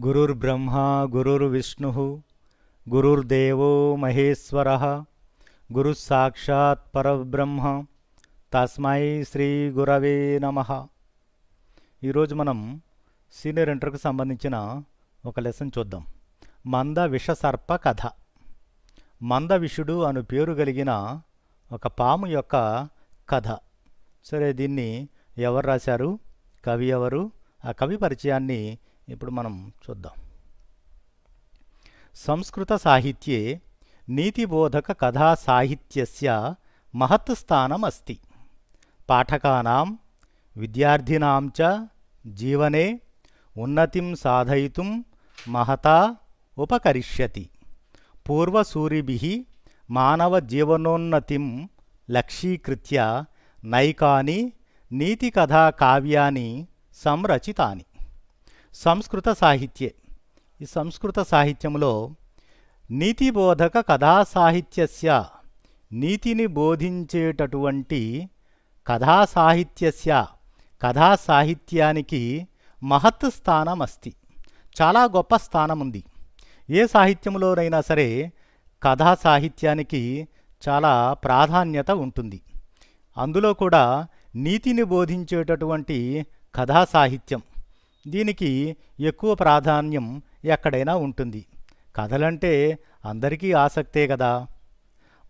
गुरुर्ब्रह्मा गुरुर्विष्णुः गुरुर्देवो महेश्वरः गुरुस्साक्षात् परब्रह्म తస్మై శ్రీ గురవే నమః. ఈరోజు మనం సీనియర్ ఇంటర్కు సంబంధించిన ఒక లెసన్ చూద్దాం. మంద విషసర్ప కథ. మందవిషుడు అను పేరు కలిగిన ఒక పాము యొక్క కథ. సరే, దీన్ని ఎవరు రాశారు, కవి ఎవరు, ఆ కవి పరిచయాన్ని ఇప్పుడు మనం చూద్దాం. సంస్కృత సాహిత్యే నీతిబోధక కథా సాహిత్యస్య మహత్ స్థానం అస్తి. పాఠకానాం విద్యార్థినాం చ జీవనే ఉన్నతిం సాధయితుం మహతా ఉపకరిష్యతి. పూర్వసూరిభిః మానవ జీవనోన్నతిం లక్ష్యీకృత్య నైకాని నీతికథా కావ్యాని సంరచితాని. సంస్కృత సాహిత్యే, ఈ సంస్కృత సాహిత్యంలో నీతిబోధక కథా సాహిత్యస్య, నీతిని బోధించేటటువంటి కథా సాహిత్యస్య, కథా సాహిత్యానికి మహత్ స్థానం అస్తి. చాలా గొప్ప స్థానం ఉంది. ఏ సాహిత్యంలోనైనా సరే కథా సాహిత్యానికి చాలా ప్రాధాన్యత ఉంటుంది. అందులో కూడా నీతిని బోధించేటటువంటి కథా సాహిత్యం, దీనికి ఎక్కువ ప్రాధాన్యం ఎక్కడైనా ఉంటుంది. కథలంటే అందరికీ ఆసక్తే కదా.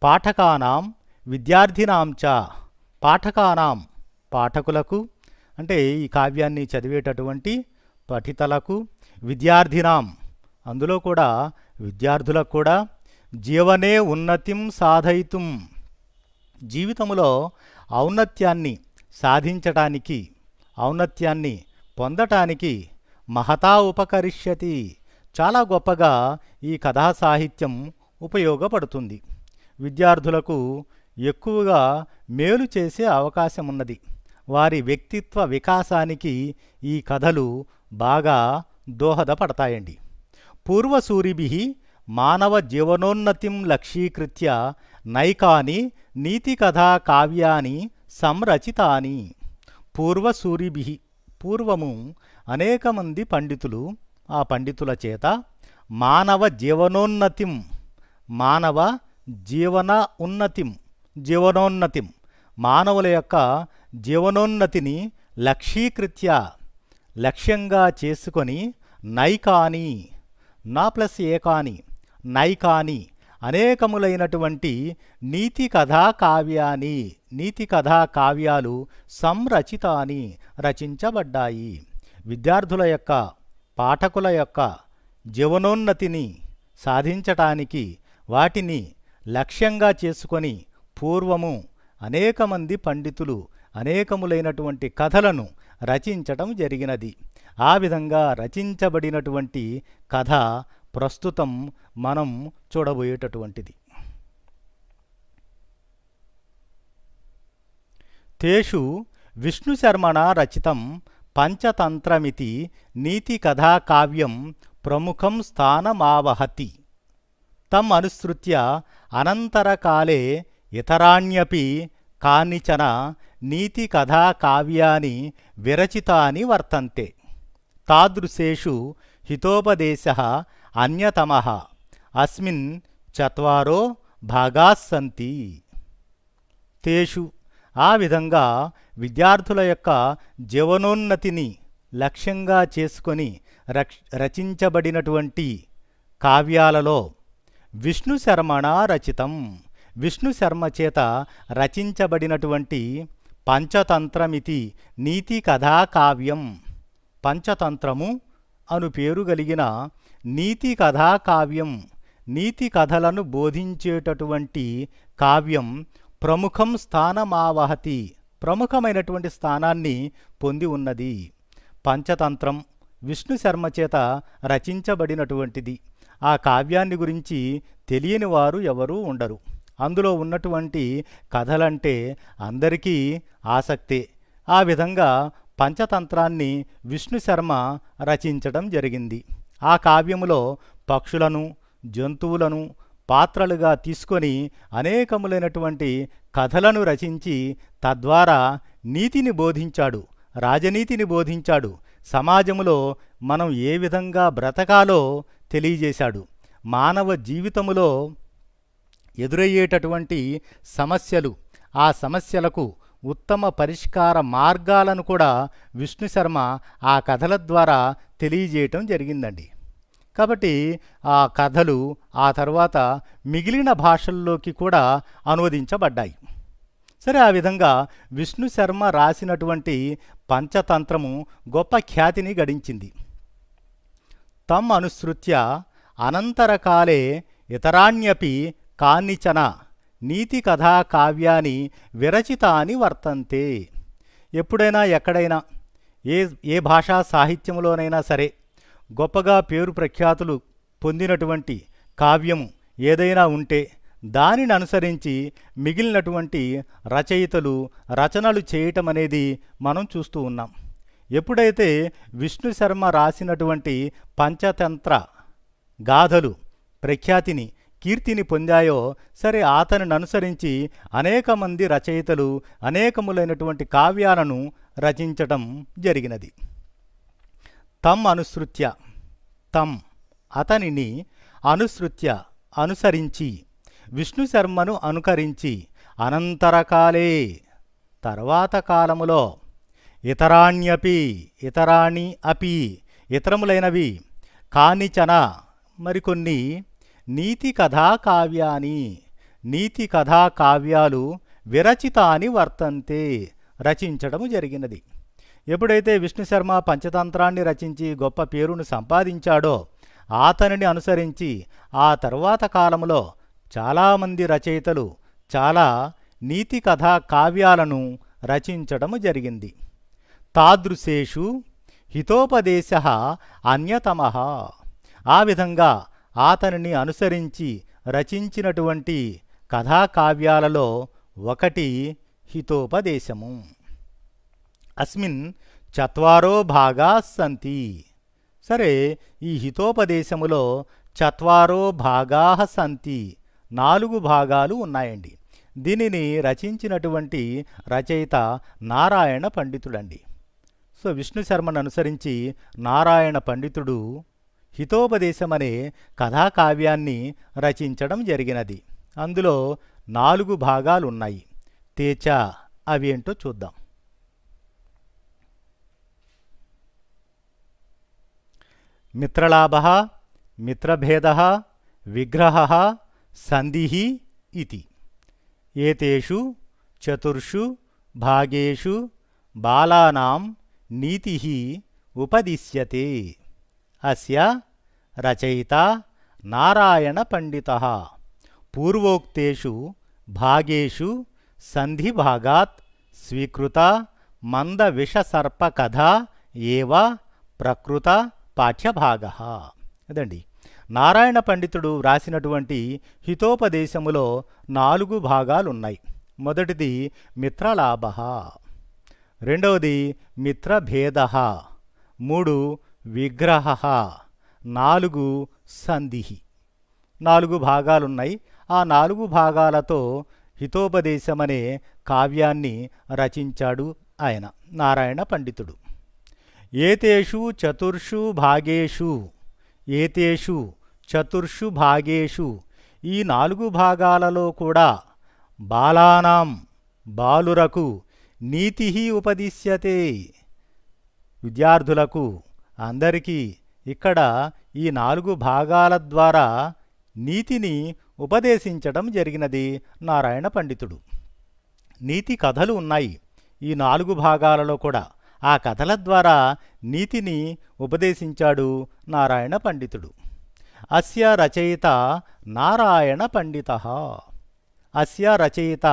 పాఠకానాం విద్యార్థినాం చ, పాఠకానాం పాఠకులకు అంటే ఈ కావ్యాన్ని చదివేటటువంటి పఠితలకు, విద్యార్థినాం అందులో కూడా విద్యార్థులకు కూడా, జీవనే ఉన్నతిం సాధయితుం జీవితంలో ఔన్నత్యాన్ని సాధించటానికి, ఔన్నత్యాన్ని పొందటానికి మహతా ఉపకరిష్యతి, చాలా గొప్పగా ఈ కథా సాహిత్యం ఉపయోగపడుతుంది. విద్యార్థులకు ఎక్కువగా మేలు చేసే అవకాశం ఉన్నది. వారి వ్యక్తిత్వ వికాసానికి ఈ కథలు బాగా దోహదపడతాయండి. పూర్వసూరిభిః మానవ జీవనోన్నతిం లక్ష్యీకృత్య నైకాని నీతికథా కావ్యాని సంరచితాని. పూర్వసూరిభిః, పూర్వము అనేక మంది పండితులు, ఆ పండితుల చేత మానవ జీవనోన్నతిం, మానవ జీవన ఉన్నతిం, జీవనోన్నతిం మానవుల యొక్క జీవనోన్నతిని లక్ష్యీకృత్య లక్ష్యంగా చేసుకొని, నైకాని నా ప్లస్ ఏకాని, నైకాని అనేకములైనటువంటి నీతి కథా కావ్యాని, నీతి కథా కావ్యాలు సంరచితాని రచించబడ్డాయి. విద్యార్థుల యొక్క, పాఠకుల యొక్క జీవనోన్నతిని సాధించటానికి వాటిని లక్ష్యంగా చేసుకొని పూర్వము అనేక మంది పండితులు అనేకములైనటువంటి కథలను రచించటం జరిగినది. ఆ విధంగా రచించబడినటువంటి కథ ప్రస్తుతం మనం చూడబోయేటటువంటిది. తేషు విష్ణుశర్మణ రచితం పంచతంత్రమితి నీతికథా కావ్యం ప్రముఖం స్థానమావహతి. తం అనుసృత్య అనంతరకాలే ఇతరాణ్యపి కానిచన నీతికథా కావ్యాని విరచితాని వర్తంతే. తాదృశేషు హితోపదేశః అన్యతమః. అస్మిన్ చత్వారో భాగాస్సంతి. తేషు, ఆ విధంగా విద్యార్థుల యొక్క జీవనోన్నతిని లక్ష్యంగా చేసుకొని రచించబడినటువంటి కావ్యాలలో విష్ణుశర్మణ రచితం, విష్ణుశర్మ చేత రచించబడినటువంటి పంచతంత్రమితి నీతి కథా కావ్యం, పంచతంత్రము అను పేరు కలిగిన నీతి కథా కావ్యం, నీతి కథలను బోధించేటటువంటి కావ్యం ప్రముఖం స్థానమావహతి, ప్రముఖమైనటువంటి స్థానాన్ని పొంది ఉన్నది. పంచతంత్రం విష్ణుశర్మ చేత రచించబడినటువంటిది. ఆ కావ్యాన్ని గురించి తెలియని వారు ఎవరూ ఉండరు. అందులో ఉన్నటువంటి కథలంటే అందరికీ ఆసక్తే. ఆ విధంగా పంచతంత్రాన్ని విష్ణుశర్మ రచించడం జరిగింది. ఆ కావ్యములో పక్షులను, జంతువులను పాత్రలుగా తీసుకొని అనేకములైనటువంటి కథలను రచించి తద్వారా నీతిని బోధించాడు, రాజనీతిని బోధించాడు. సమాజములో మనం ఏ విధంగా బ్రతకాలో తెలియజేశాడు. మానవ జీవితములో ఎదురయ్యేటటువంటి సమస్యలు, ఆ సమస్యలకు ఉత్తమ పరిష్కార మార్గాలను కూడా విష్ణు శర్మ ఆ కథల ద్వారా తెలియజేయటం జరిగిందండి. కాబట్టి ఆ కథలు ఆ తర్వాత మిగిలిన భాషల్లోకి కూడా అనువదించబడ్డాయి. సరే, ఆ విధంగా విష్ణు శర్మ రాసినటువంటి పంచతంత్రము గొప్ప ఖ్యాతిని గడించింది. తమ్ అనుసృత్య అనంతరకాలే ఇతరాణ్యపి కానిచన నీతి కథా కావ్యాని విరచితాని వర్తంతే. ఎప్పుడైనా ఎక్కడైనా ఏ భాషా సాహిత్యంలోనైనా సరే గొప్పగా పేరు ప్రఖ్యాతులు పొందినటువంటి కావ్యము ఏదైనా ఉంటే దానిని అనుసరించి మిగిలినటువంటి రచయితలు రచనలు చేయటం అనేది మనం చూస్తూ ఉన్నాం. ఎప్పుడైతే విష్ణు శర్మ రాసినటువంటి పంచతంత్ర గాథలు ప్రఖ్యాతిని కీర్తిని పొందాయో సరే, అతనిని అనుసరించి అనేక మంది రచయితలు అనేకములైనటువంటి కావ్యాలను రచించటం జరిగినది. తమ్ అనుసృత్య, తమ్ అతనిని, అనుసృత్య అనుసరించి, విష్ణు శర్మను అనుకరించి, అనంతరకాలే తర్వాత కాలములో, ఇతరాణ్యపి ఇతరాణి అపి ఇతరములైనవి, కానిచన మరికొన్ని, నీతి కథా కావ్యాని నీతి కథా కావ్యాలు విరచితాని వర్తంతే రచించడము జరిగినది. ఎప్పుడైతే విష్ణు శర్మ పంచతంత్రాన్ని రచించి గొప్ప పేరును సంపాదించాడో అతనిని అనుసరించి ఆ తరువాత కాలంలో చాలామంది రచయితలు చాలా నీతి కథా కావ్యాలను రచించడము జరిగింది. తాదృశేషు హితోపదేశ అన్యతమః. ఆ విధంగా అతనిని అనుసరించి రచించినటువంటి కథాకావ్యాలలో ఒకటి హితోపదేశము. అస్మిన్ చత్వారో భాగా సంతి. సరే, ఈ హితోపదేశములో చత్వారో భాగా సంతి, 4 భాగాలు ఉన్నాయండి. దీనిని రచించినటువంటి రచయిత నారాయణ పండితుడండి. సో విష్ణు శర్మను అనుసరించి నారాయణ పండితుడు హితోపదేశమనే కథాకావ్యాన్ని రచించడం జరిగినది. అందులో 4 భాగాలున్నాయి. తేచ అవి ఏంటో చూద్దాం. మిత్రలాభః, మిత్రభేదః, విగ్రహః, సంధిః ఇతి. ఏతేషు చతుర్షు భాగేషు బాలానాం నీతిః ఉపదిశ్యతే. అస్య రచయిత నారాయణ పండితః పూర్వోక్తేషు భాగేషు సంధిభాగాత్ స్వీకృత మంద విషసర్ప కథ ఏవ ప్రకృత పాఠ్యభాగః. అదండి, నారాయణ పండితుడు వ్రాసినటువంటి హితోపదేశములో 4 భాగాలున్నాయి. మొదటిది మిత్రలాభః, రెండవది మిత్రభేదః, 3 విగ్రహః, 4 సంధిః. 4 భాగాలున్నాయి. ఆ 4 భాగాలతో హితోపదేశమనే కావ్యాన్ని రచించాడు ఆయన నారాయణ పండితుడు. ఏతేషు చతుర్షు భాగేషు, ఏతేషు చతుర్షు భాగేషు, ఈ 4 భాగాలలో కూడా బాలానాం బాలురకు నీతిః ఉపదిశ్యతే, విద్యార్థులకు అందరికీ ఇక్కడ ఈ 4 భాగాల ద్వారా నీతిని ఉపదేశించడం జరిగినది నారాయణ పండితుడు. నీతి కథలు ఉన్నాయి ఈ 4 భాగాలలో కూడా. ఆ కథల ద్వారా నీతిని ఉపదేశించాడు నారాయణ పండితుడు. అస్య రచయిత నారాయణ పండితః. అస్య రచయిత,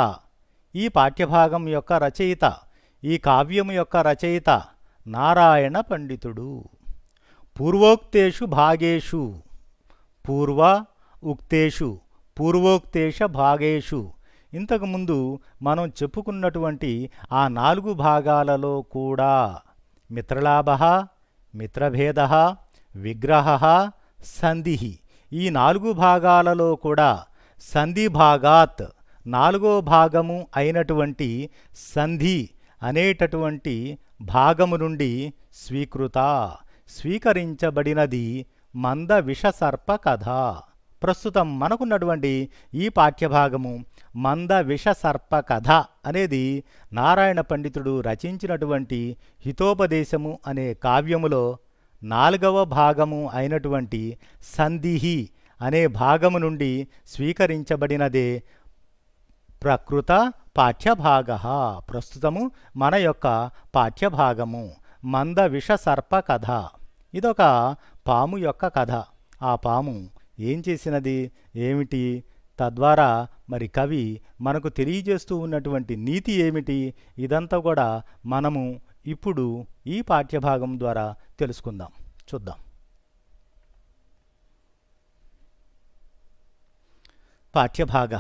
ఈ పాఠ్యభాగం యొక్క రచయిత, ఈ కావ్యము యొక్క రచయిత నారాయణ పండితుడు. పూర్వోక్తేషు భాగేషు, పూర్వ ఉక్తేషు పూర్వోక్తేష భాగేషు, ఇంతకుముందు మనం చెప్పుకున్నటువంటి ఆ 4 భాగాలలో కూడా మిత్రలాభః, మిత్రభేదః, విగ్రహః, సంధిః, ఈ 4 భాగాలలో కూడా సంధి భాగాత్, 4వ భాగము అయినటువంటి సంధి అనేటటువంటి భాగము నుండి స్వీకృత, స్వీకరించబడినది మంద విషసర్ప కథ. ప్రస్తుతం మనకున్నటువంటి ఈ పాఠ్యభాగము మంద విషసర్ప కథ అనేది నారాయణ పండితుడు రచించినటువంటి హితోపదేశము అనే కావ్యములో 4వ భాగము అయినటువంటి సంధిహి అనే భాగము నుండి స్వీకరించబడినదే ప్రకృత పాఠ్యభాగ. ప్రస్తుతము మన యొక్క పాఠ్యభాగము మంద విషసర్ప కథ. ఇదొక పాము యొక్క కథ. ఆ పాము ఏం చేసినది ఏమిటి, తద్వారా మరి కవి మనకు తెలియజేస్తూ ఉన్నటువంటి నీతి ఏమిటి, ఇదంతా కూడా మనము ఇప్పుడు ఈ పాఠ్యభాగం ద్వారా తెలుసుకుందాం, చూద్దాం. పాఠ్యభాగ.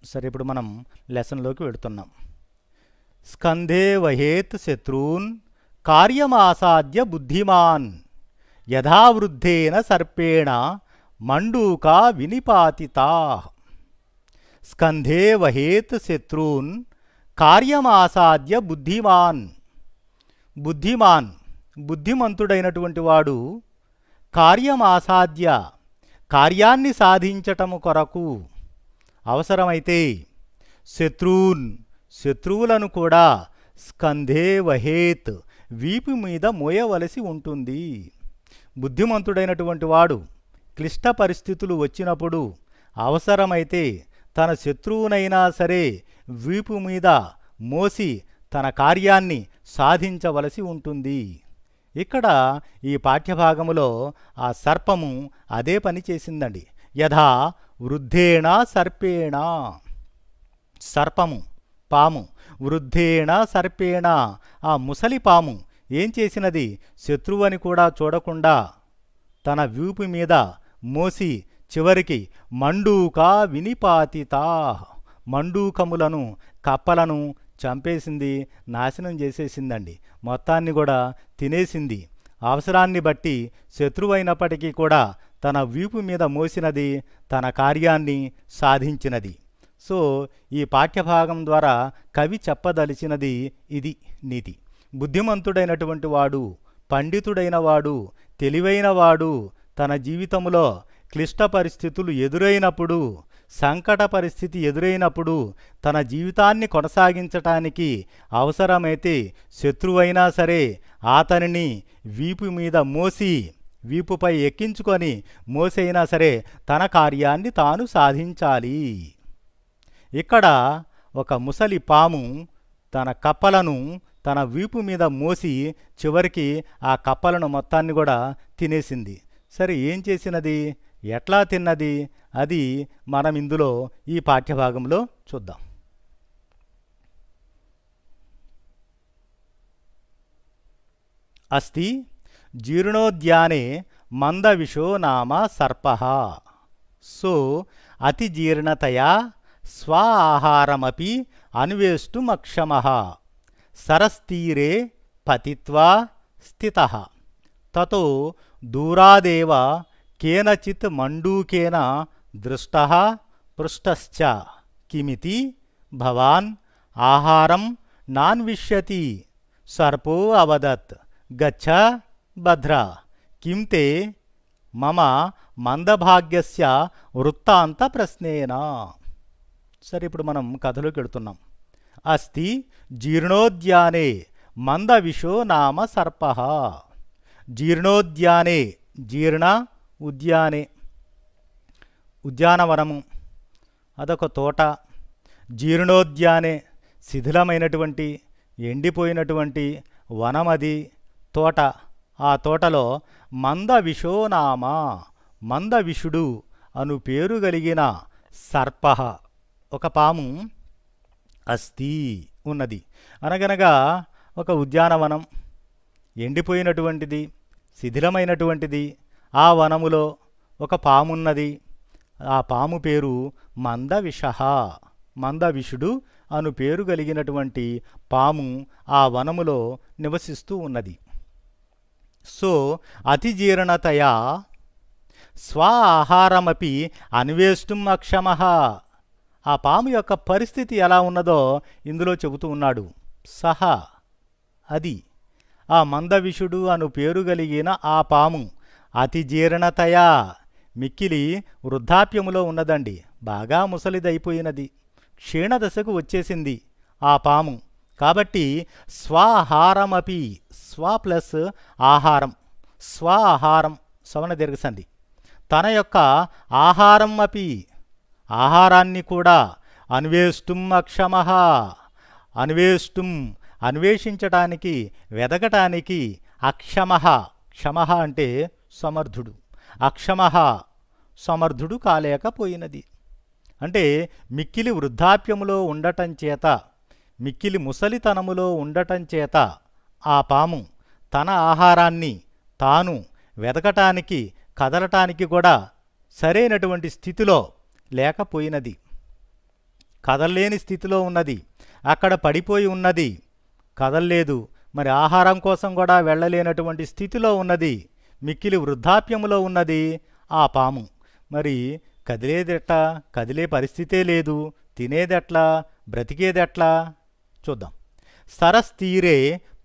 సరే, ఇప్పుడు మనం లెసన్లోకి వెళుతున్నాం. స్కంధే వహేత్ శత్రూన్ కార్యమాసాద్య బుద్ధిమాన్ యథావృద్ధేన సర్పేణ మండూకా వినిపాతితా. స్కంధే వహేత్ శత్రూన్ కార్యమాసాద్య బుద్ధిమాన్. బుద్ధిమాన్ బుద్ధిమంతుడైనటువంటి వాడు కార్యమాసాద్య కార్యాన్ని సాధించటము కొరకు అవసరమైతే శత్రూన్ శత్రువులను కూడా స్కంధే వహేత్ వీపు మీద మోయవలసి ఉంటుంది. బుద్ధిమంతుడైనటువంటి వాడు క్లిష్ట పరిస్థితులు వచ్చినప్పుడు అవసరమైతే తన శత్రువునైనా సరే వీపు మీద మోసి తన కార్యాన్ని సాధించవలసి ఉంటుంది. ఇక్కడ ఈ పాఠ్యభాగములో ఆ సర్పము అదే పని చేసిందండి. యథా వృద్ధేణ సర్పేణ. సర్పము పాము వృద్ధేణ సర్పేణ. ఆ ముసలి పాము ఏం చేసినది, శత్రువని కూడా చూడకుండా తన వీపు మీద మోసి చివరికి మండూకా వినిపాతితా. మండూకములను కప్పలను చంపేసింది, నాశనం చేసేసిందండి. మొత్తాన్ని కూడా తినేసింది. అవసరాన్ని బట్టి శత్రువైనప్పటికీ కూడా తన వీపు మీద మోసినది, తన కార్యాన్ని సాధించినది. సో ఈ పాఠ్యభాగం ద్వారా కవి చెప్పదలిచినది ఇది నీతి. బుద్ధిమంతుడైనటువంటి వాడు, పండితుడైన వాడు, తెలివైనవాడు తన జీవితంలో క్లిష్ట పరిస్థితులు ఎదురైనప్పుడు, సంకట పరిస్థితి ఎదురైనప్పుడు తన జీవితాన్ని కొనసాగించటానికి అవసరమైతే శత్రువైనా సరే అతనిని వీపు మీద మోసి, వీపుపై ఎక్కించుకొని మోసైనా సరే తన కార్యాన్ని తాను సాధించాలి. ఇక్కడ ఒక ముసలి పాము తన కప్పలను తన వీపు మీద మోసి చివరికి ఆ కప్పలను మొత్తాన్ని కూడా తినేసింది. సరే, ఏం చేసినది, ఎట్లా తిన్నది, అది మనం ఇందులో ఈ పాఠ్యభాగంలో చూద్దాం. అస్తి జీర్ణోద్యానే మందవిషో నామ సర్పః. సో అతిజీర్ణతయా స్వ ఆహారమపి అన్వేష్టుమక్షమః సరస్తీరే పతిత్వా స్థితః. తతో దూరాదేవ కేనచిత్ మండూకేన దృష్టః పృష్టశ్చ కిమితి భవాన్ ఆహారం నాన్విష్యతి. సర్పో అవదత్ గచ్చ భద్ర కిం తే మమ మందభాగ్యస్య వృత్తాంత ప్రశ్నేన. సరే, ఇప్పుడు మనం కథలోకి వెళుతున్నాం. అస్తి జీర్ణోద్యానే మందవిషో నామ సర్పః. జీర్ణోద్యానే, జీర్ణ ఉద్యానే ఉద్యానవనము, అదొక తోట. జీర్ణోద్యానే శిథిలమైనటువంటి ఎండిపోయినటువంటి వనమది, తోట. ఆ తోటలో మందవిషో నామ మందవిషుడు అను పేరు కలిగిన సర్పః ఒక పాము అస్తి ఉన్నది. అనగనగా ఒక ఉద్యానవనం, ఎండిపోయినటువంటిది, శిథిలమైనటువంటిది. ఆ వనములో ఒక పామున్నది. ఆ పాము పేరు మందవిషః. మందవిషుడు అను పేరు కలిగినటువంటి పాము ఆ వనములో నివసిస్తూ ఉన్నది. సో అతిజీర్ణతయా స్వ ఆహారమపి అన్వేష్టుం అక్షమః. ఆ పాము యొక్క పరిస్థితి ఎలా ఉన్నదో ఇందులో చెబుతూ ఉన్నాడు. సహ అది ఆ మందవిషుడు అను పేరు కలిగిన ఆ పాము అతి జీర్ణతయా మిక్కిలి వృద్ధాప్యములో ఉన్నదండి. బాగా ముసలిదైపోయినది, క్షీణదశకు వచ్చేసింది ఆ పాము. కాబట్టి స్వాహారమపి, స్వ ప్లస్ ఆహారం, స్వాహారం సవన దీర్ఘసంధి, తన యొక్క ఆహారం అపి ఆహారాన్ని కూడా అన్వేష్టుం అక్షమః, అన్వేష్టుం అన్వేషించటానికి వెదకటానికి, అక్షమః క్షమః అంటే సమర్థుడు, అక్షమః సమర్థుడు కాలేకపోయినది. అంటే మిక్కిలి వృద్ధాప్యములో ఉండటం చేత, మిక్కిలి ముసలితనములో ఉండటం చేత ఆ పాము తన ఆహారాన్ని తాను వెదకటానికి కదలటానికి కూడా సరైనటువంటి స్థితిలో లేకపోయినది, కదల్లేని స్థితిలో ఉన్నది, అక్కడ పడిపోయి ఉన్నది, కదల్లేదు. మరి ఆహారం కోసం కూడా వెళ్ళలేనటువంటి స్థితిలో ఉన్నది, మిక్కిలి వృద్ధాప్యములో ఉన్నది ఆ పాము. మరి కదిలేదెట్లా? కదిలే పరిస్థితే లేదు. తినేదెట్లా? బ్రతికేదెట్లా? చూద్దాం. సరస్తీరే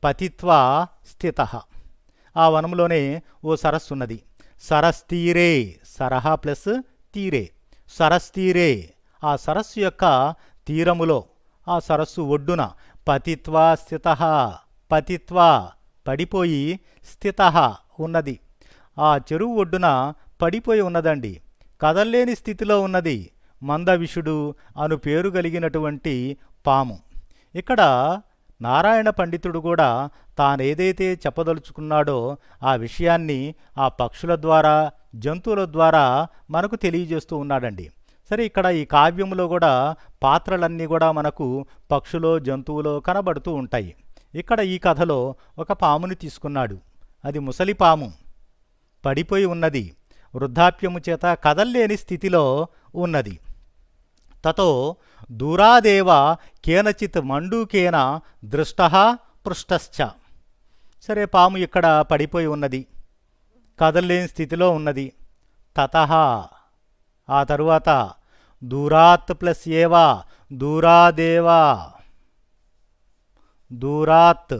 పతిత్వా స్థితః. ఆ వనంలోనే ఓ సరస్సు ఉన్నది. సరస్తీరే, సరహ ప్లస్ తీరే, సరస్తీరే ఆ సరస్సు యొక్క తీరములో, ఆ సరస్సు ఒడ్డున పతిత్వా స్థితః, పతిత్వా పడిపోయి, స్థితః ఉన్నది. ఆ చెరువు ఒడ్డున పడిపోయి ఉన్నదండి, కదల్లేని స్థితిలో ఉన్నది మందవిషుడు అను పేరు కలిగినటువంటి పాము. ఇక్కడ నారాయణ పండితుడు కూడా తానేదైతే చెప్పదలుచుకున్నాడో ఆ విషయాన్ని ఆ పక్షుల ద్వారా, జంతువుల ద్వారా మనకు తెలియజేస్తూ ఉన్నాడండి. సరే, ఇక్కడ ఈ కావ్యంలో కూడా పాత్రలన్నీ కూడా మనకు పక్షులో జంతువులో కనబడుతూ ఉంటాయి. ఇక్కడ ఈ కథలో ఒక పాముని తీసుకున్నాడు. అది ముసలి పాము, పడిపోయి ఉన్నది, వృద్ధాప్యము చేత కదల్లేని స్థితిలో ఉన్నది. తతో దూరాదేవ కేనచిత్ మండూకేన దృష్టః పృష్టశ్చ. సరే, పాము ఇక్కడ పడిపోయి ఉన్నది, కదల్లేని స్థితిలో ఉన్నది. తతః ఆ తరువాత దూరాత్ ప్లస్ ఏవా, దూరాదేవా, దూరాత్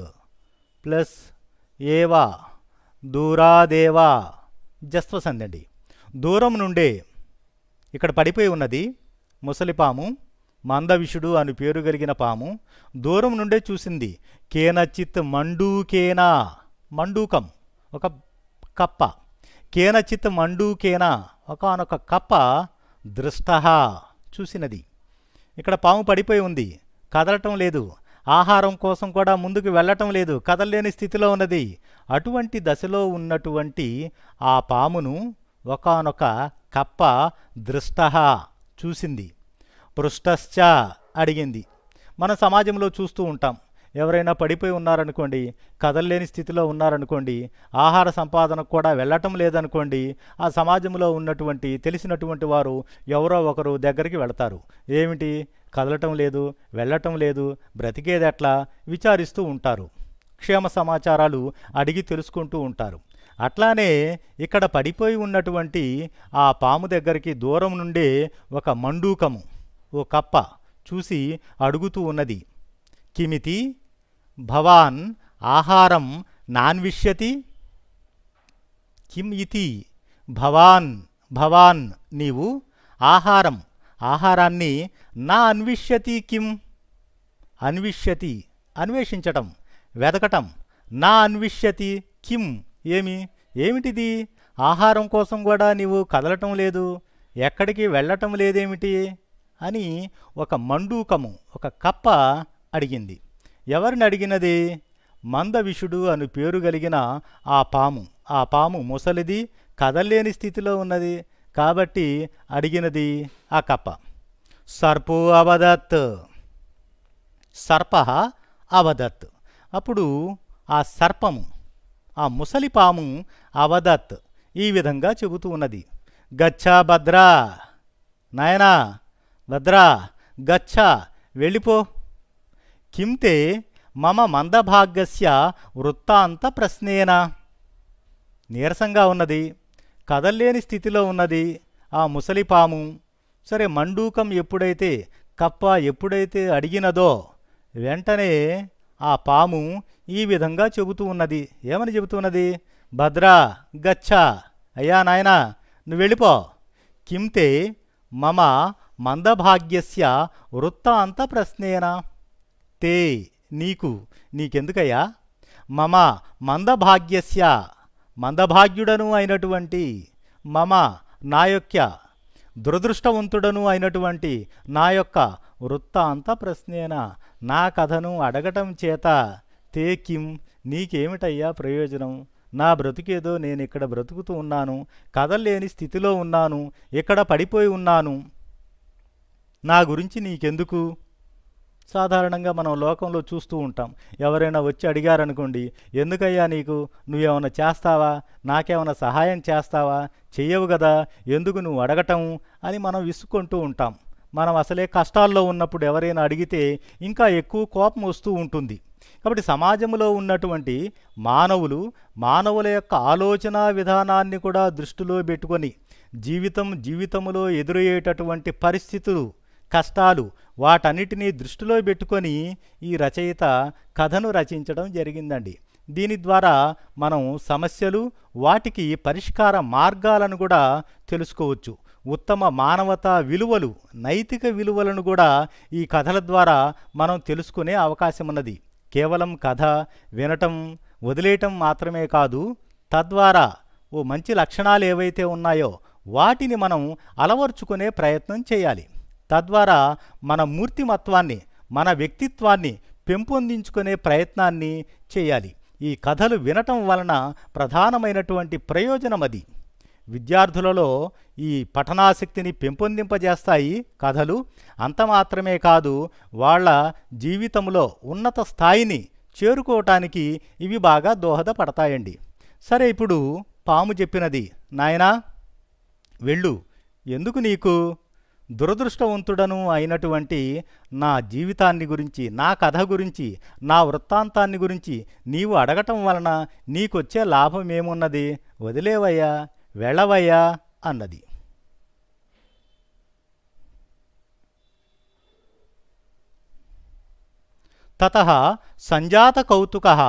ప్లస్ ఏవా, దూరాదేవా జస్వసంధి అండి. దూరం నుండే ఇక్కడ పడిపోయి ఉన్నది ముసలిపాము, మందవిషుడు అని పేరు కలిగిన పాము. దూరం నుండే చూసింది. కేనచిత్ మండూకేనా, మండూకం ఒక కప్ప, కేనచిత్ మండూకేనా ఒకనొక కప్ప, దృష్టః చూసినది. ఇక్కడ పాము పడిపోయి ఉంది, కదలటం లేదు, ఆహారం కోసం కూడా ముందుకు వెళ్ళటం లేదు, కదలలేని స్థితిలో ఉన్నది. అటువంటి దశలో ఉన్నటువంటి ఆ పామును ఒకానొక కప్ప దృష్టః చూసింది. పృష్టశ్చ అడిగింది. మన సమాజంలో చూస్తూ ఉంటాం, ఎవరైనా పడిపోయి ఉన్నారనుకోండి, కదల్లేని స్థితిలో ఉన్నారనుకోండి, ఆహార సంపాదనకు కూడా వెళ్ళటం లేదనుకోండి, ఆ సమాజంలో ఉన్నటువంటి తెలిసినటువంటి వారు ఎవరో ఒకరు దగ్గరికి వెళతారు. ఏమిటి, కదలటం లేదు, వెళ్ళటం లేదు, బ్రతికేదెట్లా విచారిస్తూ ఉంటారు, క్షేమ సమాచారాలు అడిగి తెలుసుకుంటూ ఉంటారు. అట్లానే ఇక్కడ పడిపోయి ఉన్నటువంటి ఆ పాము దగ్గరికి దూరం నుండే ఒక మండూకము, ఓ కప్ప చూసి అడుగుతూ ఉన్నది. కిమితి భవాన్ ఆహారం నాన్విష్యతి, కిం ఇతి భవాన్, భవాన్ నీవు ఆహారం ఆహారాన్ని నా అన్విష్యతి, కిం అన్విష్యతి అన్వేషించటం వెదకటం, నా అన్విష్యతి కిం ఏమిటిది, ఆహారం కోసం కూడా నీవు కదలటం లేదు, ఎక్కడికి వెళ్ళటం లేదేమిటి అని ఒక మండూకము ఒక కప్ప అడిగింది. ఎవరిని అడిగినది? మందవిషుడు అని పేరు కలిగిన ఆ పాము. ఆ పాము ముసలిది, కదల్లేని స్థితిలో ఉన్నది కాబట్టి అడిగినది ఆ కప్ప. సర్పో అవదత్, సర్ప అవదత్. అప్పుడు ఆ సర్పము, ఆ ముసలిపాము అవదత్ ఈ విధంగా చెబుతూ ఉన్నది. గచ్చా భద్రా, నాయనా భద్రా, గచ్చా వెళ్ళిపో. కింతే మమ మందభాగ్యస్య వృత్తాంత ప్రశ్నేనా. నీరసంగా ఉన్నది, కదల్లేని స్థితిలో ఉన్నది ఆ ముసలిపాము. సరే, మండూకం ఎప్పుడైతే, కప్ప ఎప్పుడైతే అడిగినదో వెంటనే ఆ పాము ఈ విధంగా చెబుతూ ఉన్నది. ఏమని చెబుతున్నది? భద్రా గచ్చ, అయ్యా నాయనా నువ్వు వెళ్ళిపో. కింతే మమ మందభాగ్యస్య వృత్తాంత ప్రశ్నేన. తే నీకెందుకయ్యా? మమ మందభాగ్యస్య మందభాగ్యుడను అయినటువంటి, మమ నా యొక్క, దురదృష్టవంతుడను అయినటువంటి నా యొక్క వృత్తాంత ప్రశ్నేన నా కథను అడగటం చేత తే కిం నీకేమిటయ్యా ప్రయోజనం? నా బ్రతుకేదో నేను ఇక్కడ బ్రతుకుతూ ఉన్నాను, కదల్లేని స్థితిలో ఉన్నాను, ఇక్కడ పడిపోయి ఉన్నాను, నా గురించి నీకెందుకు? సాధారణంగా మనం లోకంలో చూస్తూ ఉంటాం. ఎవరైనా వచ్చి అడిగారనుకోండి, ఎందుకయ్యా నీకు, నువ్వేమన్నా చేస్తావా, నాకేమైనా సహాయం చేస్తావా, చెయ్యవు కదా, ఎందుకు నువ్వు అడగటం అని మనం విసుక్కుంటూ ఉంటాం. మనం అసలే కష్టాల్లో ఉన్నప్పుడు ఎవరైనా అడిగితే ఇంకా ఎక్కువ కోపం వస్తూ ఉంటుంది. కాబట్టి సమాజంలో ఉన్నటువంటి మానవుల యొక్క ఆలోచన విధానాన్ని కూడా దృష్టిలో పెట్టుకొని జీవితంలో ఎదురయ్యేటటువంటి పరిస్థితులు, కష్టాలు, వాటన్నిటినీ దృష్టిలో పెట్టుకొని ఈ రచయిత కథను రచించడం జరిగిందండి. దీని ద్వారా మనం సమస్యలు, వాటికి పరిష్కార మార్గాలను కూడా తెలుసుకోవచ్చు. ఉత్తమ మానవతా విలువలు, నైతిక విలువలను కూడా ఈ కథల ద్వారా మనం తెలుసుకునే అవకాశం ఉన్నది. కేవలం కథ వినటం, వదిలేయటం మాత్రమే కాదు, తద్వారా ఓ మంచి లక్షణాలు ఏవైతే ఉన్నాయో వాటిని మనం అలవర్చుకునే ప్రయత్నం చేయాలి. తద్వారా మన మూర్తిమత్వాన్ని, మన వ్యక్తిత్వాన్ని పెంపొందించుకునే ప్రయత్నాన్ని చేయాలి. ఈ కథలు వినటం వలన ప్రధానమైనటువంటి ప్రయోజనం అది. విద్యార్థులలో ఈ పఠనాసక్తిని పెంపొందింపజేస్తాయి కథలు. అంత మాత్రమే కాదు, వాళ్ళ జీవితంలో ఉన్నత స్థాయిని చేరుకోవటానికి ఇవి బాగా దోహదపడతాయండి. సరే, ఇప్పుడు పాము చెప్పినది, నాయనా వెళ్ళు, ఎందుకు నీకు? దురదృష్టవంతుడను అయినటువంటి నా జీవితాన్ని గురించి, నా కథ గురించి, నా వృత్తాంతాన్ని గురించి నీవు అడగటం వలన నీకొచ్చే లాభమేమున్నది? వదిలేవయ్యా, వెళ్ళవయ్యా అన్నది. తతః సంజాత కౌతుకః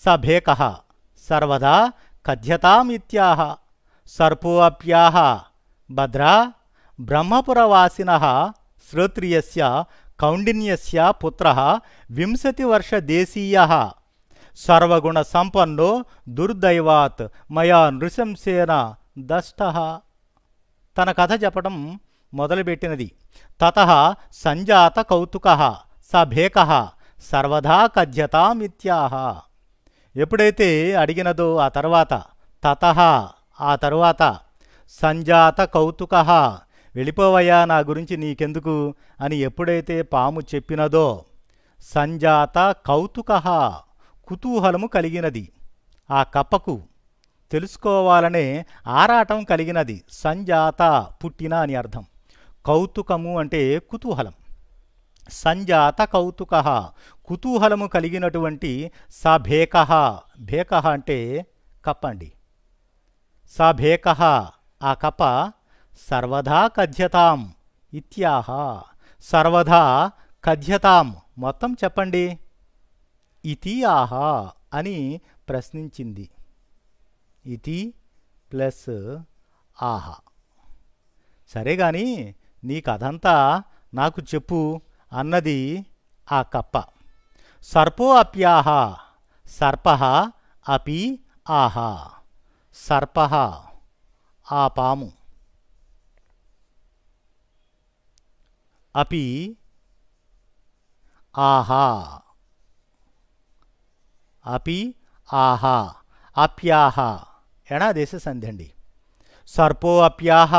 స భేకః సర్వదా కథ్యతామిత్యాహ. సర్పోऽప్యాహ భద్రా బ్రహ్మపురవాసినః శ్రోత్రియస్య కౌండిన్యస్య పుత్రః 20 వర్షదేశీయః సర్వగుణ సంపన్నో దుర్దైవాత్ మయా నృశంసేన దష్టః. తన కథ చెప్పడం మొదలుపెట్టినది. తతః సంజాత కౌతుకః స భేకః సర్వదా కథ్యతామిత్యాహ. ఎప్పుడైతే అడిగినదో ఆ తర్వాత, తతః ఆ తరువాత, సంజాత కౌతుకః వెళ్ళిపోవయ్యా, నా గురించి నీకెందుకు అని ఎప్పుడైతే పాము చెప్పినదో, సంజాత కౌతుకః కుతూహలము కలిగినది. ఆ కప్పకు తెలుసుకోవాలనే ఆరాటం కలిగినది. సంజాత పుట్టిన అని అర్థం. కౌతుకము అంటే కుతూహలం. సంజాత కౌతుకః కుతూహలము కలిగినటువంటి సభేకః, భేకః అంటే కప్ప అండి. సభేకః ఆ కప్ప సర్వదా కథ్యతాం ఇత్యాహ. సర్వదా కథ్యతాం మొత్తం చెప్పండి, ఇతి ఆహ అని ప్రశ్నించింది. ఇతి ప్లస్ ఆహ. సరే గాని నీ కథంతా నాకు చెప్పు అన్నది ఆ కప్ప. సర్పో అప్యాహ సర్పః అపి ఆహ. సర్పః ఆ పాము, అపి ఆహా, అపి ఆహా, అప్యాహ ఎడాదేశ సంధి అండి. సర్పో అప్యాహ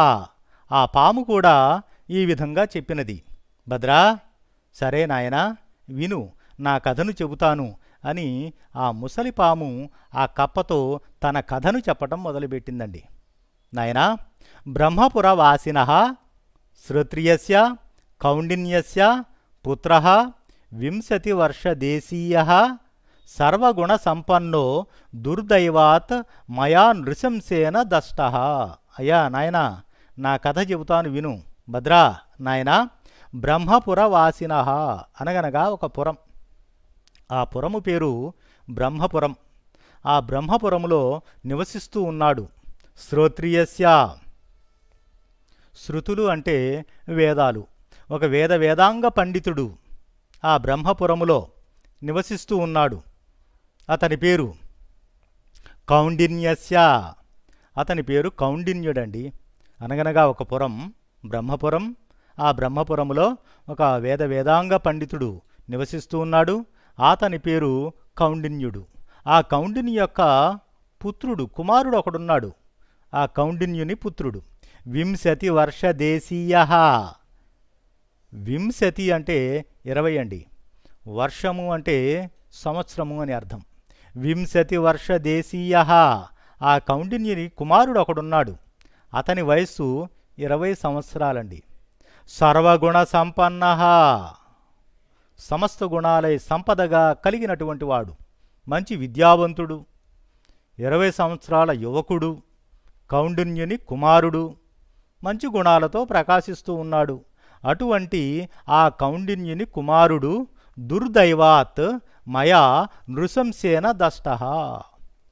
ఆ పాము కూడా ఈ విధంగా చెప్పినది. భద్రా, సరే నాయనా విను, నా కథను చెబుతాను అని ఆ ముసలిపాము ఆ కప్పతో తన కథను చెప్పటం మొదలుపెట్టిందండి. నాయనా, బ్రహ్మపురవాసినః శ్రోత్రియస్య కౌండిన్యస్య పుత్రః 20 వర్షదేశీయః సర్వగుణ సంపన్నో దుర్దైవాత్ మయా నృశంసేన దష్టః. అయ్యా నాయనా, నా కథ చెబుతాను విను. భద్రా నాయనా, బ్రహ్మపురవాసినః అనగనగా ఒక పురం. ఆ పురము పేరు బ్రహ్మపురం. ఆ బ్రహ్మపురములో నివసిస్తూ ఉన్నాడు. శ్రోత్రియస్య, శృతులు అంటే వేదాలు, ఒక వేదాంగ పండితుడు ఆ బ్రహ్మపురములో నివసిస్తూ ఉన్నాడు. అతని పేరు కౌండిన్యస్య, అతని పేరు కౌండిన్యుడండి. అనగనగా ఒక పురం బ్రహ్మపురం. ఆ బ్రహ్మపురములో ఒక వేదాంగ పండితుడు నివసిస్తూ ఉన్నాడు. అతని పేరు కౌండిన్యుడు. ఆ కౌండిన్యు యొక్క పుత్రుడు, కుమారుడు ఒకడున్నాడు. ఆ కౌండిన్యుని పుత్రుడు 20 వర్ష దేశీయ. 20 అంటే 20 అండి. వర్షము అంటే సంవత్సరము అని అర్థం. 20 వర్ష దేశీయ. ఆ కౌండిన్యుని కుమారుడు ఒకడున్నాడు. అతని వయస్సు 20 సంవత్సరాలండి. సర్వగుణ సంపన్న, సమస్త గుణాలై సంపదగా కలిగినటువంటి వాడు, మంచి విద్యావంతుడు, 20 సంవత్సరాల యువకుడు, కౌండిన్యుని కుమారుడు, మంచి గుణాలతో ప్రకాశిస్తూ ఉన్నాడు. అటువంటి ఆ కౌండిన్యుని కుమారుడు దుర్దైవాత్ మయా నృశంసేన దష్ట.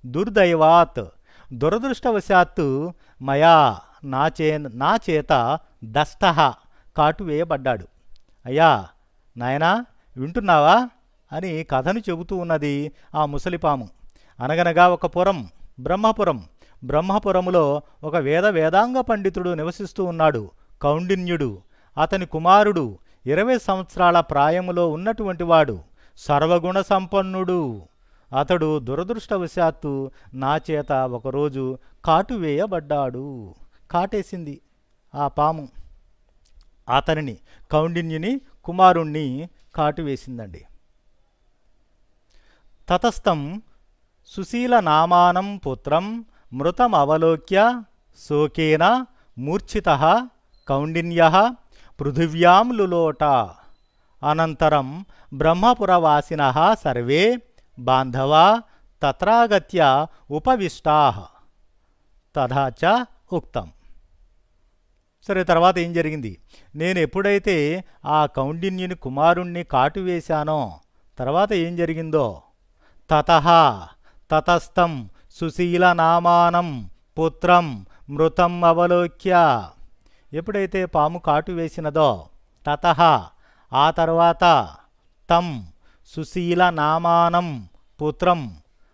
దుర్దైవాత్, దురదృష్టవశాత్తు మయా నా చేత దష్ట, కాటువేయబడ్డాడు. అయ్యా నాయనా వింటున్నావా అని కథను చెబుతూ ఉన్నది ఆ ముసలిపాము. అనగనగా ఒక పురం బ్రహ్మపురం. బ్రహ్మపురములో ఒక వేదాంగ పండితుడు నివసిస్తూ ఉన్నాడు, కౌండిన్యుడు. అతని కుమారుడు 20 సంవత్సరాల ప్రాయములో ఉన్నటువంటి వాడు, సర్వగుణ సంపన్నుడు. అతడు దురదృష్టవశాత్తు నా చేత ఒకరోజు కాటువేయబడ్డాడు. కాటేసింది ఆ పాము అతనిని, కౌండిన్యుని కుమారుణ్ణి కాటువేసిందండి. తతస్థం సుశీలనామానం పుత్రం మృతమవలోక్య శోకేన మూర్ఛితః కౌండిన్యః పృథివ్యాం లులోట. అనంతరం బ్రహ్మపురవాసినః సర్వే బాంధవా తత్రాగత్య ఉపవిష్టాః తథా చ ఉక్తం. సరే, తర్వాత ఏం జరిగింది? నేను ఎప్పుడైతే ఆ కౌండిన్యుని కుమారుణ్ణి కాటువేశానో తర్వాత ఏం జరిగిందో, తతస్థం సుశీలనామానం పుత్రం మృతం అవలోక్య. ఎప్పుడైతే పాము కాటు వేసినదో తతః, ఆ తర్వాత తం సుశీలనామానం పుత్రం,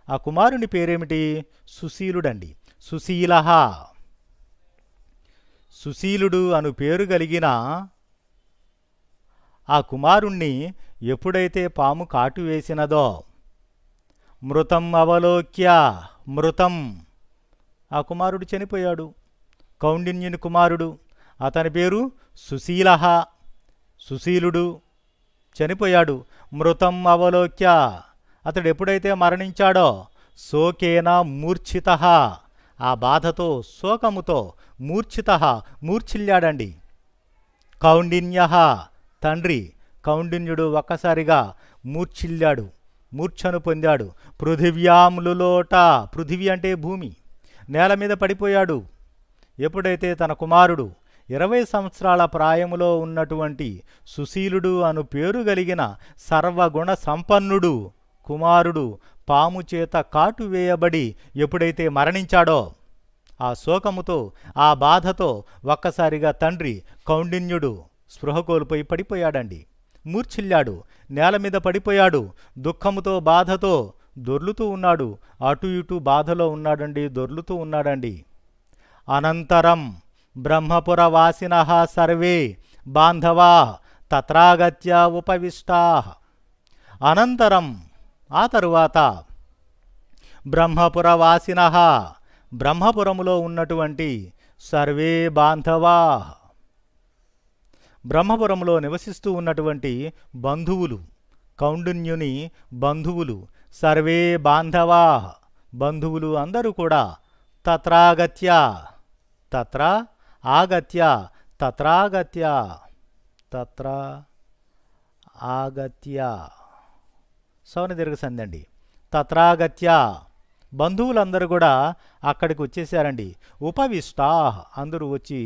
ఆ కుమారుని పేరేమిటి? సుశీలుడండి. సుశీలః, సుశీలుడు అను పేరు కలిగిన ఆ కుమారుణ్ణి ఎప్పుడైతే పాము కాటు వేసినదో మృతం అవలోక్య, మృతం, ఆ కుమారుడు చనిపోయాడు. కౌండిన్యుని కుమారుడు, అతని పేరు సుశీలః, సుశీలుడు చనిపోయాడు. మృతం అవలోక్య, అతడు ఎప్పుడైతే మరణించాడో శోకేన మూర్ఛితః, ఆ బాధతో శోకముతో మూర్ఛితః, మూర్ఛిల్లాడండి. కౌండిన్యః, తండ్రి కౌండిన్యుడు ఒక్కసారిగా మూర్ఛిల్లాడు, మూర్ఛను పొందాడు. పృథివ్యాం లులోట, పృథివీ అంటే భూమి, నేల మీద పడిపోయాడు. ఎప్పుడైతే తన కుమారుడు 20 సంవత్సరాల ప్రాయములో ఉన్నటువంటి సుశీలుడు అను పేరు కలిగిన సర్వగుణ సంపన్నుడు కుమారుడు పాము చేత కాటు వేయబడి ఎప్పుడైతే మరణించాడో ఆ శోకముతో ఆ బాధతో ఒక్కసారిగా తండ్రి కౌండిన్యుడు స్పృహ కోల్పోయి పడిపోయాడండి. మూర్ఛిల్లాడు, నేల మీద పడిపోయాడు. దుఃఖముతో బాధతో దొర్లుతూ ఉన్నాడు. అటు ఇటు బాధలో ఉన్నాడండి, దొర్లుతూ ఉన్నాడండి. అనంతరం బ్రహ్మపురవాసినః సర్వే బాంధవా తత్రాగత్య ఉపవిష్టాః. అనంతరం, ఆ తరువాత బ్రహ్మపురవాసినః, బ్రహ్మపురములో ఉన్నటువంటి సర్వే బాంధవా, బ్రహ్మపురములో నివసిస్తూ ఉన్నటువంటి బంధువులు, కౌండిన్యుని బంధువులు, సర్వే బాంధవా, బంధువులు అందరూ కూడా తత్రాగత్య, తత్ర ఆగత్య, తత్రాగత్య, తత్ర ఆగత్య, సౌన దీర్ఘ సంధి అండి. తత్రాగత్య, బంధువులందరూ కూడా అక్కడికి వచ్చేసారండి. ఉపవిష్టా, అందరూ వచ్చి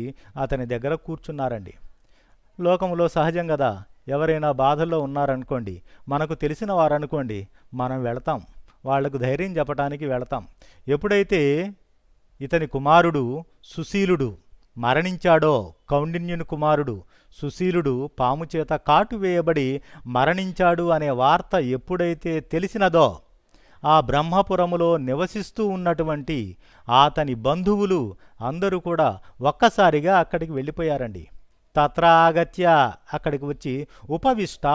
అతని దగ్గర కూర్చున్నారండి. లోకంలో సహజం కదా, ఎవరైనా బాధల్లో ఉన్నారనుకోండి, మనకు తెలిసిన వారనుకోండి, మనం వెళతాం, వాళ్లకు ధైర్యం చెప్పడానికి వెళతాం. ఎప్పుడైతే ఇతని కుమారుడు సుశీలుడు మరణించాడో, కౌండిన్యుని కుమారుడు సుశీలుడు పాము చేత కాటు వేయబడి మరణించాడు అనే వార్త ఎప్పుడైతే తెలిసినదో, ఆ బ్రహ్మపురములో నివసిస్తూ ఉన్నటువంటి అతని బంధువులు అందరూ కూడా ఒక్కసారిగా అక్కడికి వెళ్ళిపోయారండి. తత్రాగత్య అక్కడికి వచ్చి ఉపవిష్ట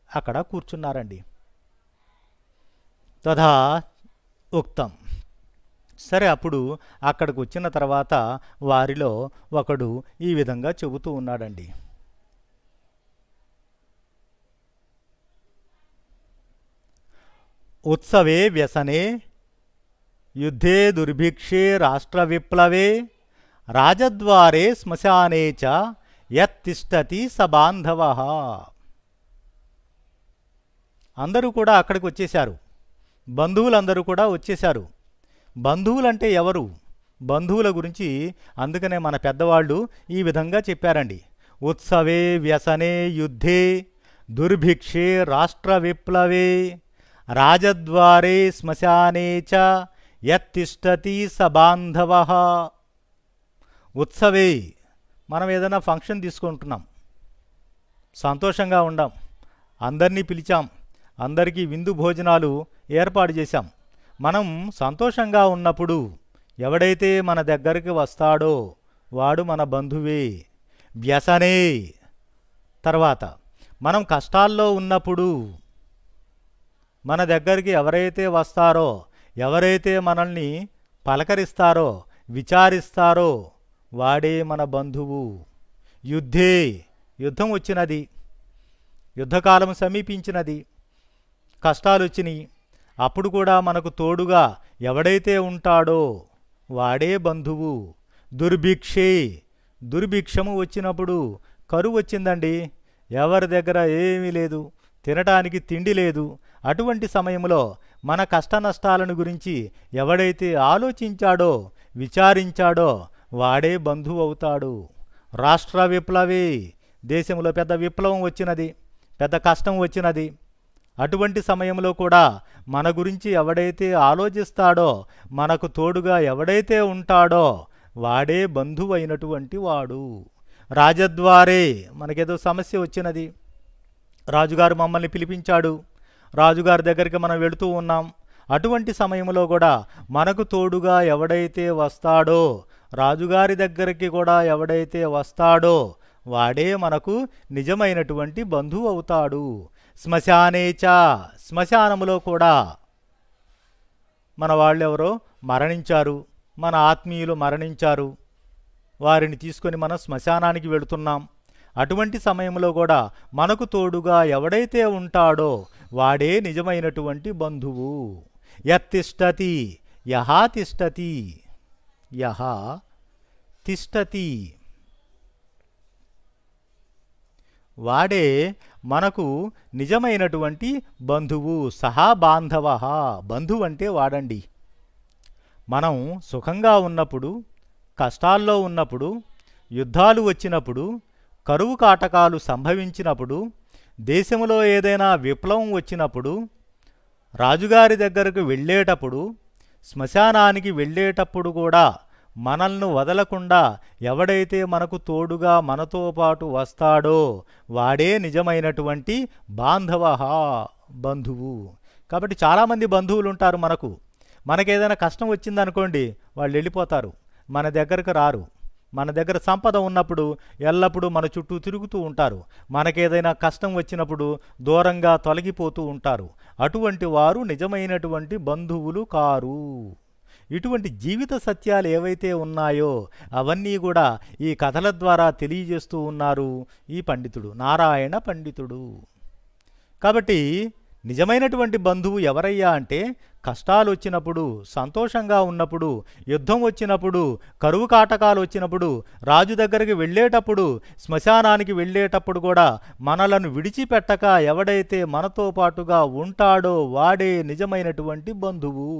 అక్కడ కూర్చున్నారండి. తథా ఉక్తం. సరే, అప్పుడు అక్కడికి వచ్చిన తర్వాత వారిలో ఒకడు ఈ విధంగా చెబుతూ ఉన్నాడండి. ఉత్సవే వ్యసనే యుద్ధే దుర్భిక్షే రాష్ట్ర విప్లవే రాజద్వారే శ్మశానే చ యత్తిష్టతి స బాంధవః. అందరూ కూడా అక్కడికి వచ్చేశారు. బంధువులందరూ కూడా వచ్చేశారు. బంధువులంటే ఎవరు? బంధువుల గురించి అందుకనే మన పెద్దవాళ్ళు ఈ విధంగా చెప్పారండి. ఉత్సవే వ్యసనే యుద్ధే దుర్భిక్షే రాష్ట్ర విప్లవే రాజద్వారే శ్మశానే చ యత్తిష్టతి స బాంధవః. ఉత్సవే, మనం ఏదైనా ఫంక్షన్ తీసుకుంటున్నాం, సంతోషంగా ఉండాం, అందరినీ పిలిచాం, అందరికీ విందు భోజనాలు ఏర్పాటు చేశాం. మనం సంతోషంగా ఉన్నప్పుడు ఎవడైతే మన దగ్గరికి వస్తాడో వాడు మన బంధువే. వ్యసనే. తర్వాత మనం కష్టాల్లో ఉన్నప్పుడు మన దగ్గరికి ఎవరైతే వస్తారో, ఎవరైతే మనల్ని పలకరిస్తారో, విచారిస్తారో వాడే మన బంధువు. యుద్ధే, యుద్ధం వచ్చినది, యుద్ధకాలం సమీపించినది, కష్టాలు వచ్చినాయి, అప్పుడు కూడా మనకు తోడుగా ఎవడైతే ఉంటాడో వాడే బంధువు. దుర్భిక్షే, దుర్భిక్షము వచ్చినప్పుడు, కరువు వచ్చిందండి, ఎవరి దగ్గర ఏమీ లేదు, తినటానికి తిండి లేదు, అటువంటి సమయంలో మన కష్ట నష్టాలను గురించి ఎవడైతే ఆలోచించాడో, విచారించాడో వాడే బంధువు అవుతాడు. రాష్ట్ర విప్లవే, దేశంలో పెద్ద విప్లవం వచ్చినది, పెద్ద కష్టం వచ్చినది, అటువంటి సమయంలో కూడా మన గురించి ఎవడైతే ఆలోచిస్తాడో, మనకు తోడుగా ఎవడైతే ఉంటాడో వాడే బంధువు అయినటువంటి వాడు. రాజద్వారే, మనకేదో సమస్య వచ్చినది, రాజుగారు మమ్మల్ని పిలిపించాడు, రాజుగారి దగ్గరికి మనం వెళుతూ ఉన్నాం, అటువంటి సమయంలో కూడా మనకు తోడుగా ఎవడైతే వస్తాడో, రాజుగారి దగ్గరికి కూడా ఎవడైతే వస్తాడో వాడే మనకు నిజమైనటువంటి బంధువు అవుతాడు. శ్మశానేచ, శ్మశానములో కూడా మన వాళ్ళెవరో మరణించారు, మన ఆత్మీయులు మరణించారు, వారిని తీసుకొని మనం శ్మశానానికి వెళుతున్నాం, అటువంటి సమయంలో కూడా మనకు తోడుగా ఎవడైతే ఉంటాడో వాడే నిజమైనటువంటి బంధువు. యత్తిష్టతి, యహ తిష్టతి, యహ తిష్టతి, వాడే మనకు నిజమైనటువంటి బంధువు. సహా బాంధవః, బంధువు అంటే వాడండి. మనం సుఖంగా ఉన్నప్పుడు, కష్టాల్లో ఉన్నప్పుడు, యుద్ధాలు వచ్చినప్పుడు, కరువు కాటకాలు సంభవించినప్పుడు, దేశంలో ఏదైనా విప్లవం వచ్చినప్పుడు, రాజుగారి దగ్గరకు వెళ్ళేటప్పుడు, శ్మశానానికి వెళ్ళేటప్పుడు కూడా మనల్ని వదలకుండా ఎవడైతే మనకు తోడుగా మనతో పాటు వస్తాడో వాడే నిజమైనటువంటి బాంధవః, బంధువు. కాబట్టి చాలామంది బంధువులు ఉంటారు మనకు. మనకేదైనా కష్టం వచ్చిందనుకోండి, వాళ్ళు వెళ్ళిపోతారు, మన దగ్గరకు రారు. మన దగ్గర సంపద ఉన్నప్పుడు ఎల్లప్పుడూ మన చుట్టూ తిరుగుతూ ఉంటారు, మనకేదైనా కష్టం వచ్చినప్పుడు దూరంగా తొలగిపోతూ ఉంటారు. అటువంటి వారు నిజమైనటువంటి బంధువులు కారు. ఇటువంటి జీవిత సత్యాలు ఏవైతే ఉన్నాయో అవన్నీ కూడా ఈ కథల ద్వారా తెలియజేస్తూ ఉన్నారు ఈ పండితుడు, నారాయణ పండితుడు. కాబట్టి నిజమైనటువంటి బంధువు ఎవరయ్యా అంటే, కష్టాలు వచ్చినప్పుడు, సంతోషంగా ఉన్నప్పుడు, యుద్ధం వచ్చినప్పుడు, కరువు కాటకాలు వచ్చినప్పుడు, రాజు దగ్గరికి వెళ్ళేటప్పుడు, శ్మశానానికి వెళ్ళేటప్పుడు కూడా మనలను విడిచిపెట్టక ఎవడైతే మనతో పాటుగా ఉంటాడో వాడే నిజమైనటువంటి బంధువు.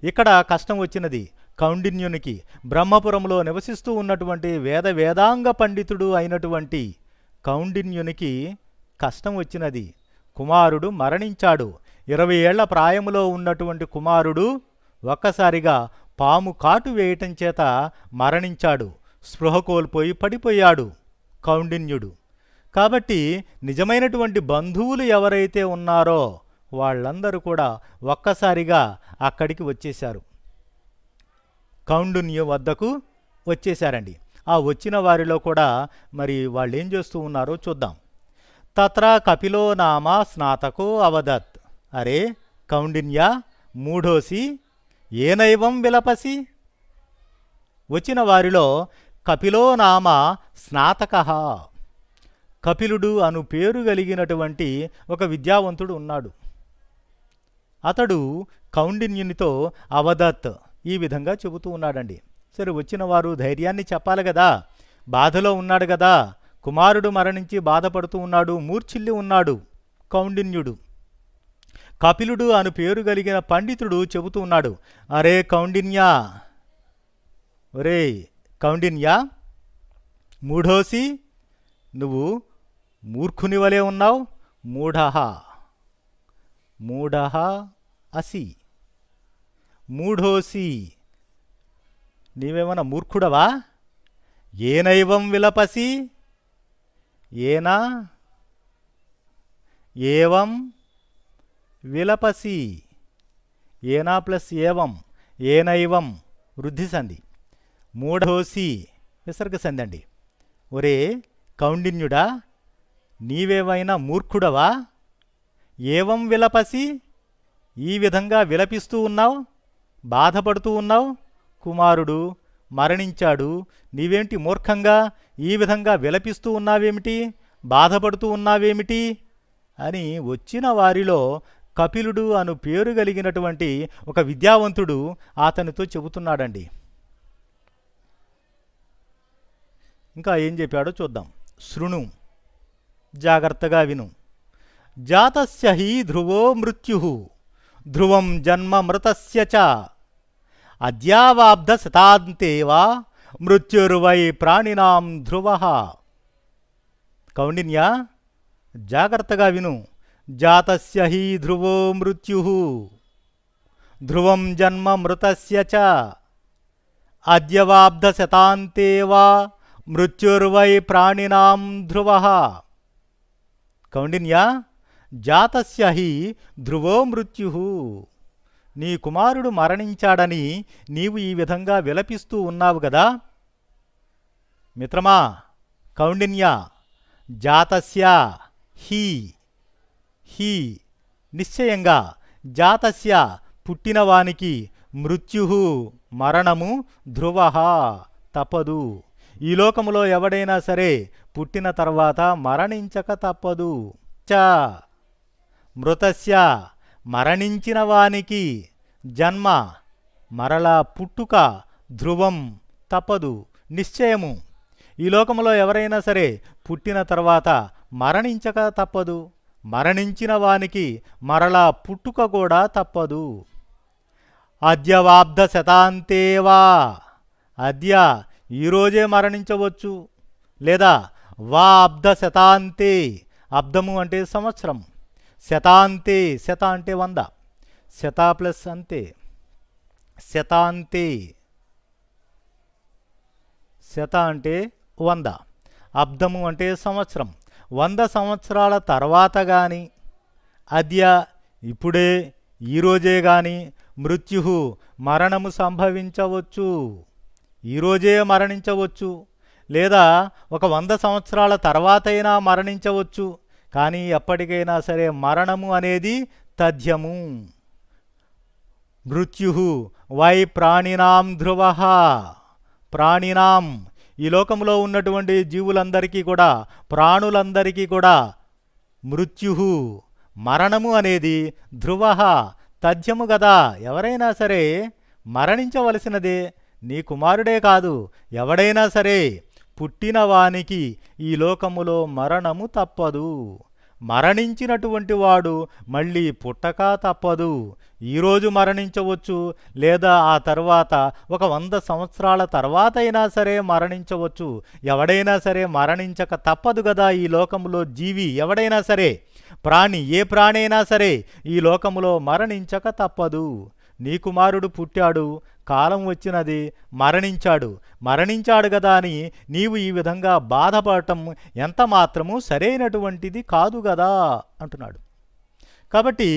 ఇక్కడ కష్టం వచ్చినది కౌండిన్యునికి. బ్రహ్మపురంలో నివసిస్తూ ఉన్నటువంటి వేదాంగ పండితుడు అయినటువంటి కౌండిన్యునికి కష్టం వచ్చినది. కుమారుడు మరణించాడు. 20 ఏళ్ల ప్రాయములో ఉన్నటువంటి కుమారుడు ఒక్కసారిగా పాము కాటు వేయటం చేత మరణించాడు. స్పృహ కోల్పోయి పడిపోయాడు కౌండిన్యుడు. కాబట్టి నిజమైనటువంటి బంధువులు ఎవరైతే ఉన్నారో వాళ్ళందరూ కూడా ఒక్కసారిగా అక్కడికి వచ్చేశారు, కౌండిన్యు వద్దకు వచ్చేశారండి. ఆ వచ్చిన వారిలో కూడా మరి వాళ్ళు ఏం చేస్తూ ఉన్నారో చూద్దాం. తత్ర కపిలో నామ స్నాతకో అవదత్. అరే కౌండిన్య మూఢోసి ఏనైవం విలపసి. వచ్చిన వారిలో కపిలో నామ స్నాతక, కపిలుడు అను పేరు కలిగినటువంటి ఒక విద్యావంతుడు ఉన్నాడు. అతడు కౌండిన్యునితో అవదత్ ఈ విధంగా చెబుతూ ఉన్నాడండి. సరే, వచ్చిన వారు ధైర్యాన్ని చెప్పాలి కదా, బాధలో ఉన్నాడు కదా, కుమారుడు మరణించి బాధపడుతూ ఉన్నాడు, మూర్ఛిల్లి ఉన్నాడు కౌండిన్యుడు. కపిలుడు అను పేరు కలిగిన పండితుడు చెబుతూ ఉన్నాడు, అరే కౌండిన్య, ఒరే కౌండిన్య, మూఢోసి, నువ్వు మూర్ఖుని వలె ఉన్నావు. మూఢః, మూఢః అసి, మూఢోసి, నీవేమన్నా మూర్ఖుడవా? ఏనైవం విలపసి, ఏనా ఏవం విలపసి, ఏనా ప్లస్ ఏవం, ఏనైవం వృద్ధి సంధి, మూఢోసి విసర్గ సంధి అండి. ఒరే కౌండిన్యుడా, నీవేవైనా మూర్ఖుడవా? ఏవం విలపసి, ఈ విధంగా విలపిస్తూ ఉన్నావు, బాధపడుతూ ఉన్నావు. కుమారుడు మరణించాడు, నీవేమిటి మూర్ఖంగా ఈ విధంగా విలపిస్తూ ఉన్నావేమిటి, బాధపడుతూ ఉన్నావేమిటి అని వచ్చిన వారిలో కపిలుడు అను పేరు కలిగినటువంటి ఒక విద్యావంతుడు అతనితో చెబుతున్నాడండి. ఇంకా ఏం చెప్పాడో చూద్దాం. శృణు, జాగ్రత్తగా విను. జాతస్య హి ధ్రువో మృత్యుః, ధ్రువం జన్మ మృతస్య చ, అద్యావాబ్ధ శతాంతే వా మృత్యుర్వై ప్రాణినాం ధ్రువః. కౌండిన్య, జాగ్రత్తగా విను. జాతస్య హి ధ్రువో మృత్యుః, ధ్రువం జన్మ మృతస్య చ, అద్యవాబ్ధ శతాంతే వా మృత్యుర్వై ప్రాణినాం ధ్రువః. కౌండిన్య, జాతస్య హి ధ్రువో మృత్యుః, నీ కుమారుడు మరణించాడని నీవు ఈ విధంగా విలపిస్తూ ఉన్నావు గదా. మిత్రమా కౌండిన్య, జాతస్య హి, హి నిశ్చయంగా, జాతస్య పుట్టినవానికి, మృత్యుః మరణము, ధ్రువః తప్పదు. ఈ లోకములో ఎవడైనా సరే పుట్టిన తర్వాత మరణించక తప్పదు. చ మృతస్య మరణించిన వానికి, జన్మ మరలా పుట్టుక, ధ్రువం తప్పదు, నిశ్చయము. ఈ లోకములో ఎవరైనా సరే పుట్టిన తర్వాత మరణించక తప్పదు, మరణించిన వానికి మరలా పుట్టుక కూడా తప్పదు. అద్యవాబ్ధ శతాంతేవా, అద్య ఈరోజే మరణించవచ్చు, లేదా వా అబ్ధ శతాంతే, అబ్ధము అంటే సంవత్సరం, శతాంతే, శత అంటే 100, శత ప్లస్ అంతే, శతాంతే, శత అంటే 100, అబ్ధము అంటే సంవత్సరం. 100 సంవత్సరాల తర్వాత కానీ, అద్య ఇప్పుడే ఈరోజే కానీ, మృత్యు మరణము సంభవించవచ్చు, ఈరోజే మరణించవచ్చు, లేదా ఒక 100 సంవత్సరాల తర్వాతైనా మరణించవచ్చు. కానీ ఎప్పటికైనా సరే మరణము అనేది తథ్యము. మృత్యు వై ప్రాణినాం ధ్రువః, ప్రాణినాం ఈ లోకంలో ఉన్నటువంటి జీవులందరికీ కూడా, ప్రాణులందరికీ కూడా మృత్యు మరణము అనేది ధ్రువః తథ్యము గదా. ఎవరైనా సరే మరణించవలసినదే, నీ కుమారుడే కాదు, ఎవడైనా సరే పుట్టిన వానికి ఈ లోకములో మరణము తప్పదు. మరణించినటువంటి వాడు మళ్ళీ పుట్టక తప్పదు. ఈరోజు మరణించవచ్చు, లేదా ఆ తర్వాత ఒక 100 సంవత్సరాల తర్వాత అయినా సరే మరణించవచ్చు. ఎవడైనా సరే మరణించక తప్పదు కదా. ఈ లోకంలో జీవి ఎవడైనా సరే ప్రాణి ఏ ప్రాణి అయినా సరే ఈ లోకములో మరణించక తప్పదు. నీ కుమారుడు పుట్టాడు, కాలం వచ్చినది, మరణించాడు గదా అని నీవు ఈ విధంగా బాధపడటం ఎంత మాత్రము సరైనటువంటిది కాదు గదా అంటున్నాడు. కాబట్టి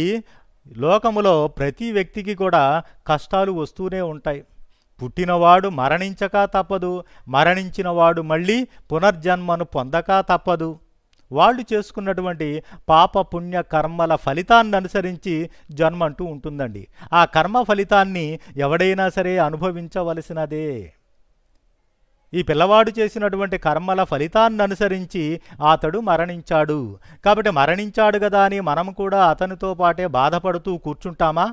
లోకములో ప్రతి వ్యక్తికి కూడా కష్టాలు వస్తూనే ఉంటాయి. పుట్టినవాడు మరణించక తప్పదు, మరణించినవాడు మళ్ళీ పునర్జన్మను పొందక తప్పదు. వాళ్ళు చేసుకున్నటువంటి పాప పుణ్య కర్మల ఫలితాన్ని అనుసరించి జన్మ అంటూ ఉంటుందండి. ఆ కర్మ ఫలితాన్ని ఎవడైనా సరే అనుభవించవలసినదే. ఈ పిల్లవాడు చేసినటువంటి కర్మల ఫలితాన్ని అనుసరించి అతడు మరణించాడు. కాబట్టి మరణించాడు కదా అని మనం కూడా అతనితో పాటే బాధపడుతూ కూర్చుంటామా?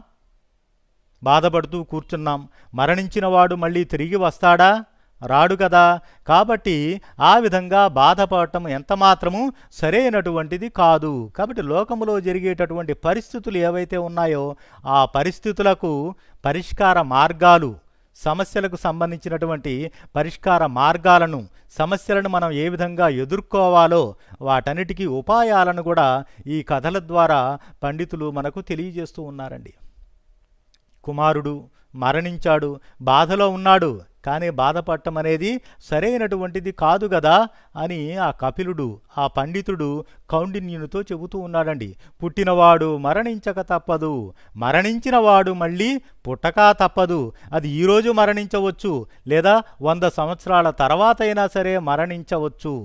బాధపడుతూ కూర్చున్నాం. మరణించినవాడు మళ్ళీ తిరిగి వస్తాడా? రాడు కదా. కాబట్టి ఆ విధంగా బాధపడటం ఎంతమాత్రము సరైనటువంటిది కాదు. కాబట్టి లోకములో జరిగేటటువంటి పరిస్థితులు ఏవైతే ఉన్నాయో ఆ పరిస్థితులకు పరిష్కార మార్గాలు, సమస్యలకు సంబంధించినటువంటి పరిష్కార మార్గాలను, సమస్యలను మనం ఏ విధంగా ఎదుర్కోవాలో వాటన్నిటికీ ఉపాయాలను కూడా ఈ కథల ద్వారా పండితులు మనకు తెలియజేస్తూ ఉన్నారండి. కుమారుడు మరణించాడు, బాధలో ఉన్నాడు, కానీ బాధపడటం అనేది సరైనటువంటిది కాదు గదా అని ఆ కపిలుడు, ఆ పండితుడు కౌండిన్యునితో చెబుతూ ఉన్నాడండి. పుట్టినవాడు మరణించక తప్పదు, మరణించినవాడు మళ్ళీ పుట్టక తప్పదు. అది ఈరోజు మరణించవచ్చు, లేదా 100 సంవత్సరాల తర్వాత అయినా సరే మరణించవచ్చు.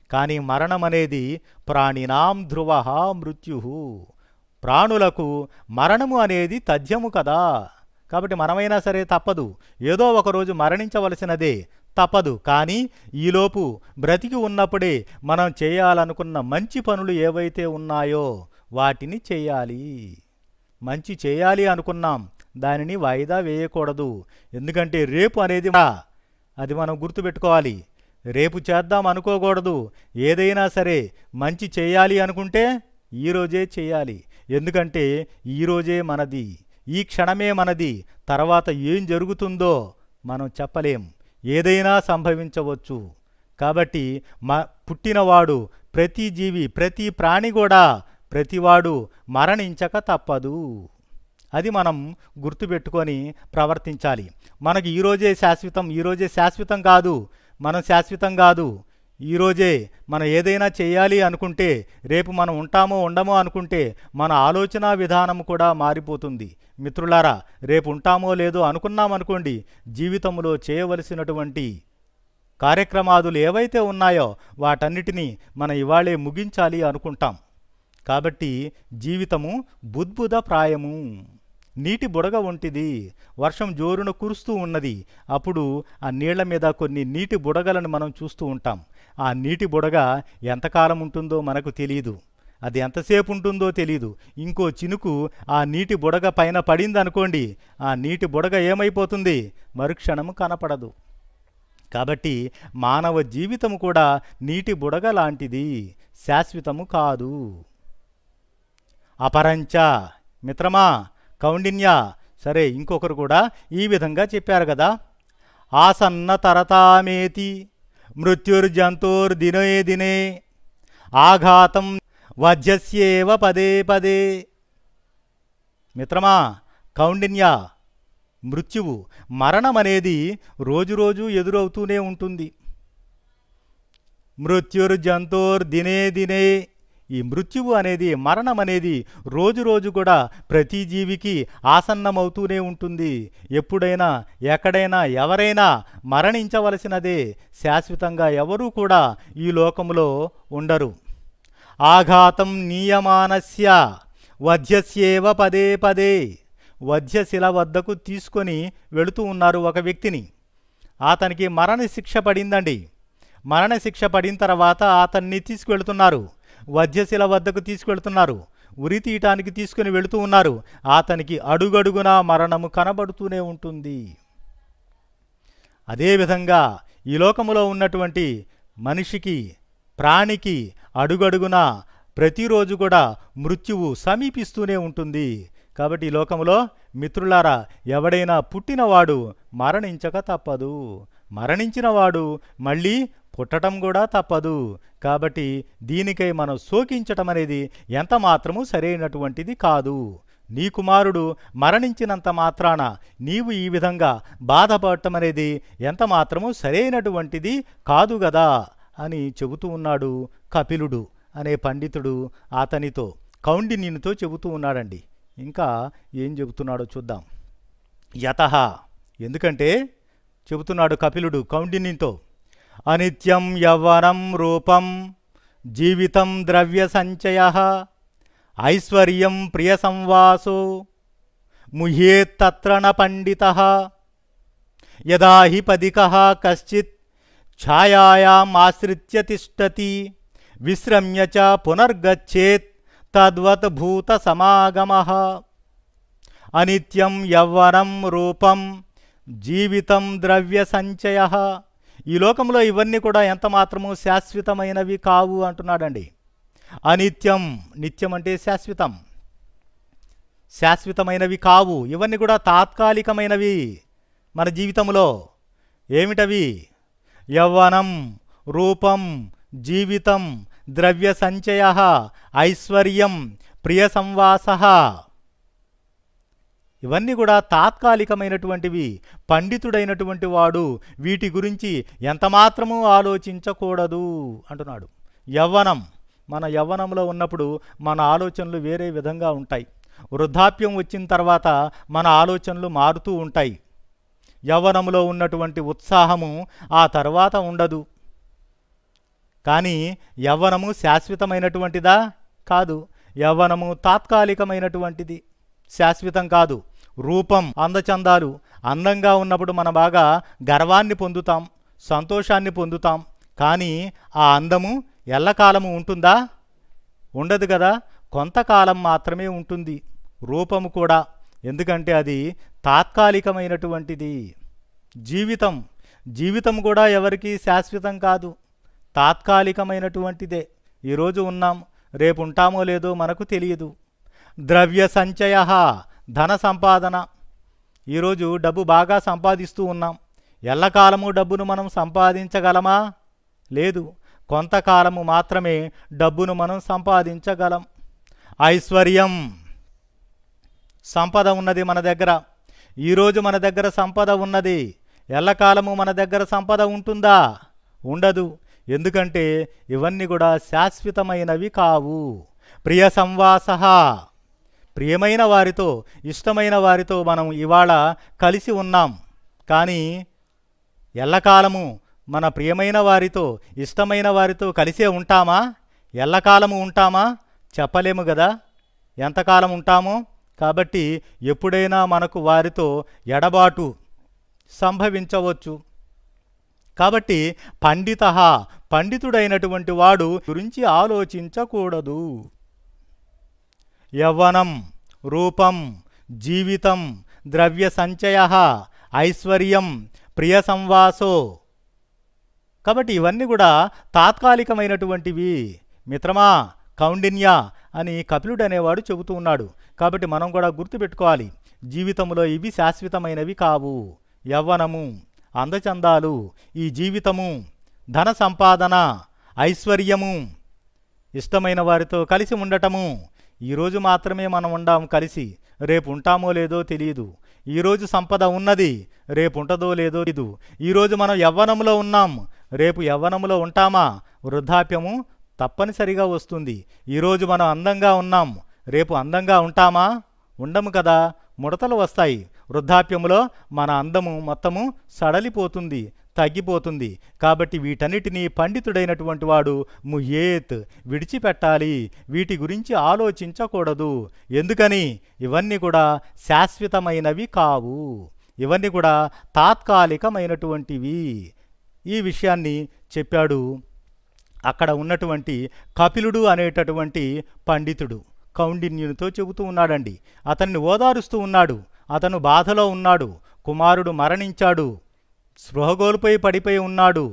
కానీ మరణం అనేది ప్రాణినాం ధ్రువః మృత్యుః, ప్రాణులకు మరణము అనేది తథ్యము కదా. కాబట్టి మనమైనా సరే తప్పదు, ఏదో ఒకరోజు మరణించవలసినదే, తప్పదు. కానీ ఈలోపు బ్రతికి ఉన్నప్పుడే మనం చేయాలనుకున్న మంచి పనులు ఏవైతే ఉన్నాయో వాటిని చేయాలి. మంచి చేయాలి అనుకున్నాం, దానిని వాయిదా వేయకూడదు. ఎందుకంటే రేపు అనేది అది మనం గుర్తుపెట్టుకోవాలి. రేపు చేద్దాం అనుకోకూడదు. ఏదైనా సరే మంచి చేయాలి అనుకుంటే ఈరోజే చేయాలి. ఎందుకంటే ఈరోజే మనది, ఈ క్షణమే మనది. తర్వాత ఏం జరుగుతుందో మనం చెప్పలేం, ఏదైనా సంభవించవచ్చు. కాబట్టి పుట్టినవాడు, ప్రతి జీవి, ప్రతి ప్రాణి కూడా, ప్రతివాడు మరణించక తప్పదు. అది మనం గుర్తుపెట్టుకొని ప్రవర్తించాలి. మనకు ఈరోజే శాశ్వతం కాదు, మనం శాశ్వతం కాదు. ఈరోజే మనం ఏదైనా చేయాలి అనుకుంటే రేపు మనం ఉంటామో ఉండమో అనుకుంటే మన ఆలోచన విధానం కూడా మారిపోతుంది. మిత్రులారా, రేపు ఉంటామో లేదో అనుకున్నామనుకోండి, జీవితంలో చేయవలసినటువంటి కార్యక్రమాదులు ఏవైతే ఉన్నాయో వాటన్నిటినీ మనం ఇవాళే ముగించాలి అనుకుంటాం. కాబట్టి జీవితము బుద్బుద ప్రాయము, నీటి బుడగ వంటిది. వర్షం జోరున కురుస్తూ ఉన్నది, అప్పుడు ఆ నీళ్ల మీద కొన్ని నీటి బుడగలను మనం చూస్తూ ఉంటాం. ఆ నీటి బుడగ ఎంతకాలం ఉంటుందో మనకు తెలియదు, అది ఎంతసేపు ఉంటుందో తెలియదు. ఇంకో చినుకు ఆ నీటి బుడగ పైన పడిందనుకోండి, ఆ నీటి బుడగ ఏమైపోతుంది? మరుక్షణము కనపడదు. కాబట్టి మానవ జీవితము కూడా నీటి బుడగ లాంటిది, శాశ్వతము కాదు. అపరంచ మిత్రమా, కౌండిన్య, సరే ఇంకొకరు కూడా ఈ విధంగా చెప్పారు కదా. ఆసన్న తరతామేతి మృత్యుర్జంతోర్దినే దినే ఆఘాతం వధ్యస్యేవ పదే పదే. మిత్రమా, కౌండిన్య, మృత్యువు, మరణం అనేది రోజురోజు ఎదురవుతూనే ఉంటుంది. మృత్యుర్జంతోర్దినే దినే, ఈ మృత్యువు అనేది, మరణం అనేది రోజురోజు కూడా ప్రతి జీవికి ఆసన్నమవుతూనే ఉంటుంది. ఎప్పుడైనా, ఎక్కడైనా, ఎవరైనా మరణించవలసినదే. శాశ్వతంగా ఎవరూ కూడా ఈ లోకములో ఉండరు. ఆఘాతం నీయమానస్య వధ్యస్యేవ పదే పదే. వధ్యశిల వద్దకు తీసుకొని వెళుతూ ఉన్నారు ఒక వ్యక్తిని. అతనికి మరణశిక్ష పడిందండి. మరణశిక్ష పడిన తర్వాత అతన్ని తీసుకువెళుతున్నారు, వధ్యశిల వద్దకు తీసుకువెళ్తున్నారు, ఉరి తీయటానికి తీసుకుని వెళుతూ ఉన్నారు. అతనికి అడుగడుగునా మరణము కనబడుతూనే ఉంటుంది. అదేవిధంగా ఈ లోకములో ఉన్నటువంటి మనిషికి, ప్రాణికి అడుగడుగునా ప్రతిరోజు కూడా మృత్యువు సమీపిస్తూనే ఉంటుంది. కాబట్టి ఈ లోకములో మిత్రులారా, ఎవడైనా పుట్టినవాడు మరణించక తప్పదు, మరణించినవాడు మళ్ళీ పుట్టడం కూడా తప్పదు. కాబట్టి దీనికై మనం శోకించటం అనేది ఎంత మాత్రము సరైనటువంటిది కాదు. నీ కుమారుడు మరణించినంత మాత్రాన నీవు ఈ విధంగా బాధపడటం అనేది ఎంత మాత్రము సరైనటువంటిది కాదు గదా అని చెబుతూ ఉన్నాడు కపిలుడు అనే పండితుడు అతనితో, కౌండిన్యునితో చెబుతూ ఉన్నాడండి. ఇంకా ఏం చెబుతున్నాడో చూద్దాం. యతః, ఎందుకంటే చెబుతున్నాడు కపిలుడు కౌండిన్యునితో, అనిత్యం యవ్వనం రూపం జీవితం ద్రవ్య సంచయ ఐశ్వర్యం ప్రియ సంవాసో ముహ్యేత్తత్ర న పండితః యదా హి పదికః కశ్చిత్ ఛాయాయాం ఆశ్రిత్య తిష్టతి విశ్రమ్య చ పునర్గచ్చేత్ తద్వత్ భూత సమాగమః. అనిత్యం యవ్వనం రూపం జీవితం ద్రవ్య సంచయ. ఈ లోకంలో ఇవన్నీ కూడా ఎంత మాత్రము శాశ్వతమైనవి కావు అంటున్నాడండి. అనిత్యం, నిత్యం అంటే శాశ్వతం, శాశ్వతమైనవి కావు. ఇవన్నీ కూడా తాత్కాలికమైనవి మన జీవితంలో. ఏమిటవి? యవ్వనం, రూపం, జీవితం, ద్రవ్య సంచయ, ఐశ్వర్యం, ప్రియ సంవాస. ఇవన్నీ కూడా తాత్కాలికమైనటువంటివి. పండితుడైనటువంటి వాడు వీటి గురించి ఎంతమాత్రమూ ఆలోచించకూడదు అంటున్నాడు. యవ్వనం, మన యవ్వనంలో ఉన్నప్పుడు మన ఆలోచనలు వేరే విధంగా ఉంటాయి. వృద్ధాప్యం వచ్చిన తర్వాత మన ఆలోచనలు మారుతూ ఉంటాయి. యవ్వనంలో ఉన్నటువంటి ఉత్సాహము ఆ తర్వాత ఉండదు. కానీ యవ్వనము శాశ్వతమైనటువంటిదా? కాదు. యవ్వనము తాత్కాలికమైనటువంటిది, శాశ్వతం కాదు. రూపం, అందచందాలు. అందంగా ఉన్నప్పుడు మనం బాగా గర్వాన్ని పొందుతాం, సంతోషాన్ని పొందుతాం. కానీ ఆ అందము ఎల్లకాలము ఉంటుందా? ఉండదు కదా. కొంతకాలం మాత్రమే ఉంటుంది. రూపము కూడా, ఎందుకంటే అది తాత్కాలికమైనటువంటిది. జీవితం, జీవితం కూడా ఎవరికి శాశ్వతం కాదు, తాత్కాలికమైనటువంటిదే. ఈరోజు ఉన్నాం, రేపు ఉంటామో లేదో మనకు తెలియదు. ద్రవ్య సంచయ, ధన సంపాదన. ఈరోజు డబ్బు బాగా సంపాదిస్తూ ఉన్నాం. ఎల్లకాలము డబ్బును మనం సంపాదించగలమా? లేదు. కొంతకాలము మాత్రమే డబ్బును మనం సంపాదించగలం. ఐశ్వర్యం, సంపద ఉన్నది మన దగ్గర. ఈరోజు మన దగ్గర సంపద ఉన్నది. ఎల్లకాలము మన దగ్గర సంపద ఉంటుందా? ఉండదు. ఎందుకంటే ఇవన్నీ కూడా శాశ్వతమైనవి కావు. ప్రియ సంవాస, ప్రియమైన వారితో, ఇష్టమైన వారితో మనం ఇవాళ కలిసి ఉన్నాం. కానీ ఎల్లకాలము మన ప్రియమైన వారితో, ఇష్టమైన వారితో కలిసే ఉంటామా? ఎల్లకాలము ఉంటామా? చెప్పలేము కదా ఎంతకాలం ఉంటామో. కాబట్టి ఎప్పుడైనా మనకు వారితో ఎడబాటు సంభవించవచ్చు. కాబట్టి పండిత, పండితుడైనటువంటి వాడు గురించి ఆలోచించకూడదు. యవ్వనం, రూపం, జీవితం, ద్రవ్య సంచయ, ఐశ్వర్యం, ప్రియ సంవాసో. కాబట్టి ఇవన్నీ కూడా తాత్కాలికమైనటువంటివి మిత్రమా, కౌండిన్య అని కపిలుడు అనేవాడు చెబుతూ ఉన్నాడు. కాబట్టి మనం కూడా గుర్తుపెట్టుకోవాలి, జీవితంలో ఇవి శాశ్వతమైనవి కావు. యవ్వనము, అందచందాలు, ఈ జీవితము, ధన సంపాదన, ఐశ్వర్యము, ఇష్టమైన వారితో కలిసి ఉండటము. ఈరోజు మాత్రమే మనం ఉండాం కలిసి, రేపు ఉంటామో లేదో తెలియదు. ఈరోజు సంపద ఉన్నది, రేపు ఉంటుందో లేదో తెలియదు. ఈరోజు మనం యవ్వనంలో ఉన్నాం, రేపు యవ్వనంలో ఉంటామా? వృద్ధాప్యము తప్పనిసరిగా వస్తుంది. ఈరోజు మనం అందంగా ఉన్నాం, రేపు అందంగా ఉంటామా? ఉండము కదా. ముడతలు వస్తాయి. వృద్ధాప్యములో మన అందము మొత్తము సడలిపోతుంది, తగ్గిపోతుంది. కాబట్టి వీటన్నిటినీ పండితుడైనటువంటి వాడు ముహ్యేత్, విడిచిపెట్టాలి. వీటి గురించి ఆలోచించకూడదు. ఎందుకని? ఇవన్నీ కూడా శాశ్వతమైనవి కావు. ఇవన్నీ కూడా తాత్కాలికమైనటువంటివి. ఈ విషయాన్ని చెప్పాడు అక్కడ ఉన్నటువంటి కపిలుడు అనేటటువంటి పండితుడు కౌండిన్యునితో చెబుతూ ఉన్నాడండి. అతన్ని ఓదారుస్తూ ఉన్నాడు. అతను బాధలో ఉన్నాడు. కుమారుడు మరణించాడు, స్పృహగోల్పోయి పడిపోయి ఉన్నాడు.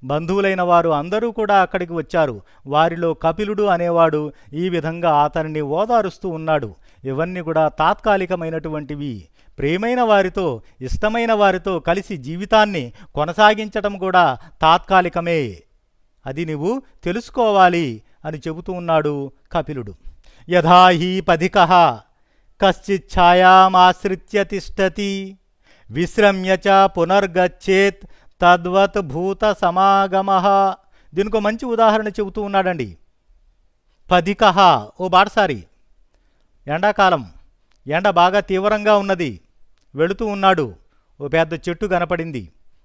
బంధువులైన వారు అందరూ కూడా అక్కడికి వచ్చారు. వారిలో కపిలుడు అనేవాడు ఈ విధంగా అతనిని ఓదారుస్తూ ఉన్నాడు. ఇవన్నీ కూడా తాత్కాలికమైనటువంటివి. ప్రియమైన వారితో, ఇష్టమైన వారితో కలిసి జీవితాన్ని కొనసాగించటం కూడా తాత్కాలికమే. అది నువ్వు తెలుసుకోవాలి అని చెబుతూ ఉన్నాడు కపిలుడు. యథా హి పథికః కశ్చిచ్ఛాయామాశ్రిత్య తిష్టతి విశ్రమ్య చ పునర్గచ్చేత్ తద్వత్ భూత సమాగమః. దీనికో మంచి ఉదాహరణ చెబుతూ ఉన్నాడండి. పథికః, ఓ బాటసారి, ఎండాకాలం, ఎండ బాగా తీవ్రంగా ఉన్నది, వెళుతూ ఉన్నాడు. ఓ పెద్ద చెట్టు కనపడింది.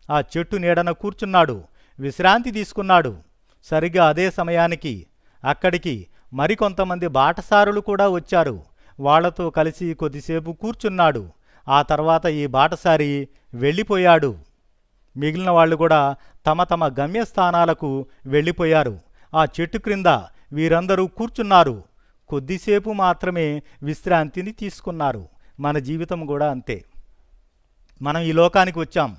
ఆ చెట్టు నీడన కూర్చున్నాడు, విశ్రాంతి తీసుకున్నాడు. సరిగ్గా అదే సమయానికి అక్కడికి మరికొంతమంది బాటసారులు కూడా వచ్చారు. వాళ్లతో కలిసి కొద్దిసేపు కూర్చున్నాడు. ఆ తర్వాత ఈ బాటసారి వెళ్ళిపోయాడు. మిగిలిన వాళ్ళు కూడా తమ తమ గమ్యస్థానాలకు వెళ్ళిపోయారు. ఆ చెట్టు క్రింద వీరందరూ కూర్చున్నారు. కొద్దిసేపు మాత్రమే విశ్రాంతిని తీసుకున్నారు. మన జీవితం కూడా అంతే. మనం ఈ లోకానికి వచ్చాం,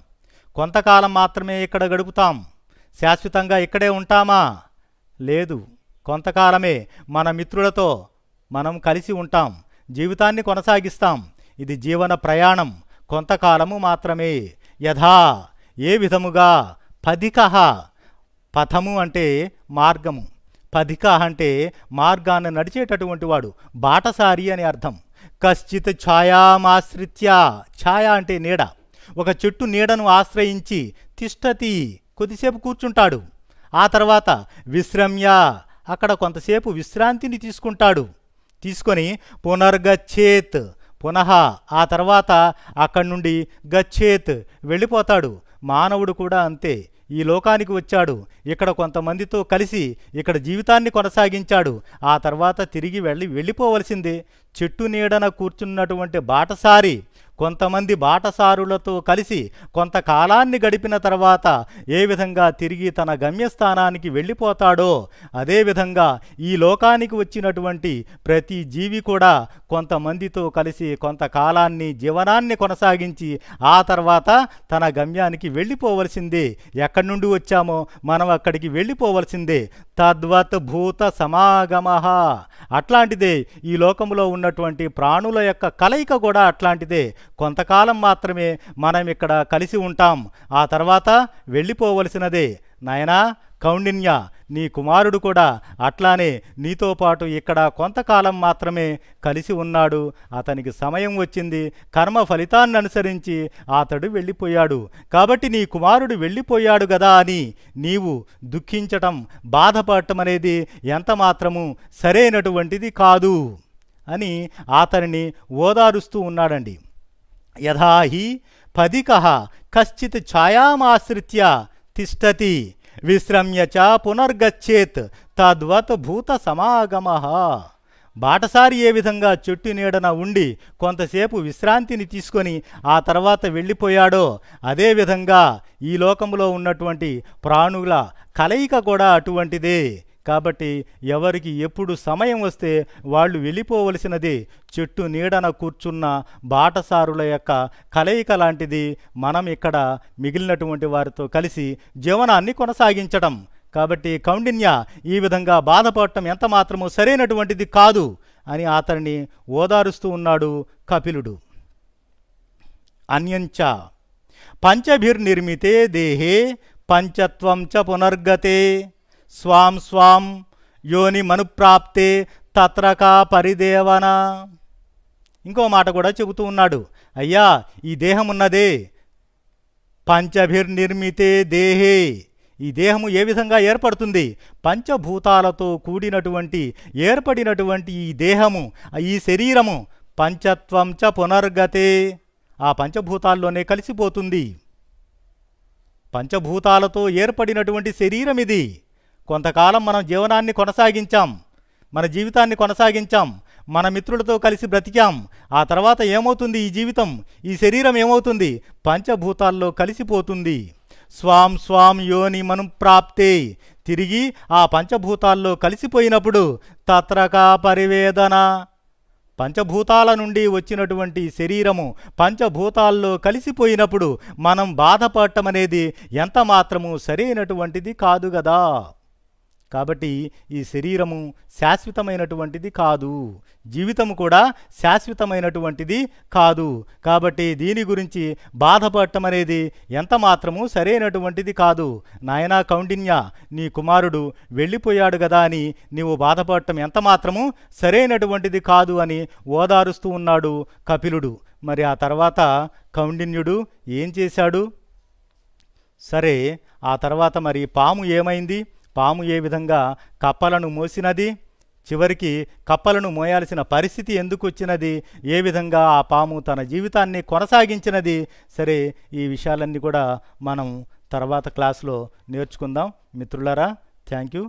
కొంతకాలం మాత్రమే ఇక్కడ గడుపుతాం. శాశ్వతంగా ఇక్కడే ఉంటామా? లేదు. కొంతకాలమే మన మిత్రులతో మనం కలిసి ఉంటాం, జీవితాన్ని కొనసాగిస్తాం. ఇది జీవన ప్రయాణం, కొంతకాలము మాత్రమే. యథా, ఏ విధముగా, పథికః, పథము అంటే మార్గము, పథికః అంటే మార్గాన్ని నడిచేటటువంటి వాడు, బాటసారి అని అర్థం. కశ్చిత్ ఛాయామాశ్రిత్య, ఛాయ అంటే నీడ, ఒక చెట్టు నీడను ఆశ్రయించి, తిష్టతి, కొద్దిసేపు కూర్చుంటాడు. ఆ తర్వాత విశ్రమ్య, అక్కడ కొంతసేపు విశ్రాంతిని తీసుకుంటాడు. తీసుకొని పునర్గచ్చేత్, పునః, ఆ తర్వాత అక్కడి నుండి గచ్చేత్, వెళ్ళిపోతాడు. మానవుడు కూడా అంతే. ఈ లోకానికి వచ్చాడు, ఇక్కడ కొంతమందితో కలిసి ఇక్కడ జీవితాన్ని కొనసాగించాడు. ఆ తర్వాత తిరిగి వెళ్ళిపోవలసిందే. చెట్టు నీడన కూర్చున్నటువంటి బాటసారి కొంతమంది బాటసారులతో కలిసి కొంతకాలాన్ని గడిపిన తర్వాత ఏ విధంగా తిరిగి తన గమ్యస్థానానికి వెళ్ళిపోతాడో అదేవిధంగా ఈ లోకానికి వచ్చినటువంటి ప్రతి జీవి కూడా కొంతమందితో కలిసి కొంతకాలాన్ని జీవనాన్ని కొనసాగించి ఆ తర్వాత తన గమ్యానికి వెళ్ళిపోవలసిందే. ఎక్కడి నుండి వచ్చామో మనం అక్కడికి వెళ్ళిపోవలసిందే. తద్వత్ భూత సమాగమః, అట్లాంటిదే ఈ లోకంలో ఉన్నటువంటి ప్రాణుల యొక్క కలయిక కూడా అట్లాంటిదే. కొంతకాలం మాత్రమే మనం ఇక్కడ కలిసి ఉంటాం, ఆ తర్వాత వెళ్ళిపోవలసినదే. నాయనా కౌండిన్య, నీ కుమారుడు కూడా అట్లానే నీతో పాటు ఇక్కడ కొంతకాలం మాత్రమే కలిసి ఉన్నాడు. అతనికి సమయం వచ్చింది, కర్మ ఫలితాన్ని అనుసరించి అతడు వెళ్ళిపోయాడు. కాబట్టి నీ కుమారుడు వెళ్ళిపోయాడు కదా అని నీవు దుఃఖించటం, బాధపడటం అనేది ఎంత మాత్రము సరైనటువంటిది కాదు అని అతనిని ఓదారుస్తూ ఉన్నాడండి. యథా హి పథికః కశ్చిత్ ఛాయామాశ్రిత్య తిష్టతి విశ్రమ్య చ పునర్గచ్చేత్ తద్వత్ భూత సమాగమః. బాటసారి ఏ విధంగా చెట్టు నీడన ఉండి కొంతసేపు విశ్రాంతిని తీసుకొని ఆ తర్వాత వెళ్ళిపోయాడో అదేవిధంగా ఈ లోకంలో ఉన్నటువంటి ప్రాణుల కలయిక కూడా అటువంటిదే. కాబట్టి ఎవరికి ఎప్పుడు సమయం వస్తే వాళ్ళు వెళ్ళిపోవలసినది. చెట్టు నీడన కూర్చున్న బాటసారుల యొక్క కలయిక లాంటిది మనం ఇక్కడ మిగిలినటువంటి వారితో కలిసి జీవనాన్ని కొనసాగించడం. కాబట్టి కౌండిన్య, ఈ విధంగా బాధపడటం ఎంత మాత్రమూ సరైనటువంటిది కాదు అని అతన్ని ఓదారుస్తూ ఉన్నాడు కపిలుడు. అన్యంచ పంచభిర్నిర్మితే దేహే పంచత్వం చ పునర్గతే స్వాం స్వాం యోని మనుప్రాప్తే తత్రకా పరిదేవన. ఇంకో మాట కూడా చెబుతూ ఉన్నాడు. అయ్యా, ఈ దేహం ఉన్నదే, పంచభిర్నిర్మితే దేహే, ఈ దేహము ఏ విధంగా ఏర్పడుతుంది? పంచభూతాలతో కూడినటువంటి ఏర్పడినటువంటి ఈ దేహము, ఈ శరీరము పంచత్వం చ పునర్గతే, ఆ పంచభూతాల్లోనే కలిసిపోతుంది. పంచభూతాలతో ఏర్పడినటువంటి శరీరం ఇది. కొంతకాలం మనం జీవనాన్ని కొనసాగించాం, మన జీవితాన్ని కొనసాగించాం, మన మిత్రులతో కలిసి బ్రతికాం. ఆ తర్వాత ఏమవుతుంది? ఈ జీవితం, ఈ శరీరం ఏమవుతుంది? పంచభూతాల్లో కలిసిపోతుంది. స్వాం స్వాం యోని మనం ప్రాప్తే, తిరిగి ఆ పంచభూతాల్లో కలిసిపోయినప్పుడు తత్రకా పరివేదన, పంచభూతాల నుండి వచ్చినటువంటి శరీరము పంచభూతాల్లో కలిసిపోయినప్పుడు మనం బాధపడటం అనేది ఎంత మాత్రము సరైనటువంటిది కాదు కదా. కాబట్టి ఈ శరీరము శాశ్వతమైనటువంటిది కాదు, జీవితము కూడా శాశ్వతమైనటువంటిది కాదు. కాబట్టి దీని గురించి బాధపడటం అనేది ఎంత మాత్రము సరైనటువంటిది కాదు. నాయనా కౌండిన్య, నీ కుమారుడు వెళ్ళిపోయాడు కదా అని నీవు బాధపడటం ఎంత మాత్రము సరైనటువంటిది కాదు అని ఓదారుస్తూ ఉన్నాడు కపిలుడు. మరి ఆ తర్వాత కౌండిన్యుడు ఏం చేశాడు? సరే, ఆ తర్వాత మరి పాము ఏమైంది? పాము ఏ విధంగా కప్పలను మోసినది? చివరికి కప్పలను మోయాల్సిన పరిస్థితి ఎందుకు వచ్చినది? ఏ విధంగా ఆ పాము తన జీవితాన్ని కొనసాగించినది? సరే, ఈ విషయాలన్నీ కూడా మనం తర్వాత క్లాస్లో నేర్చుకుందాం మిత్రులారా. Thank you.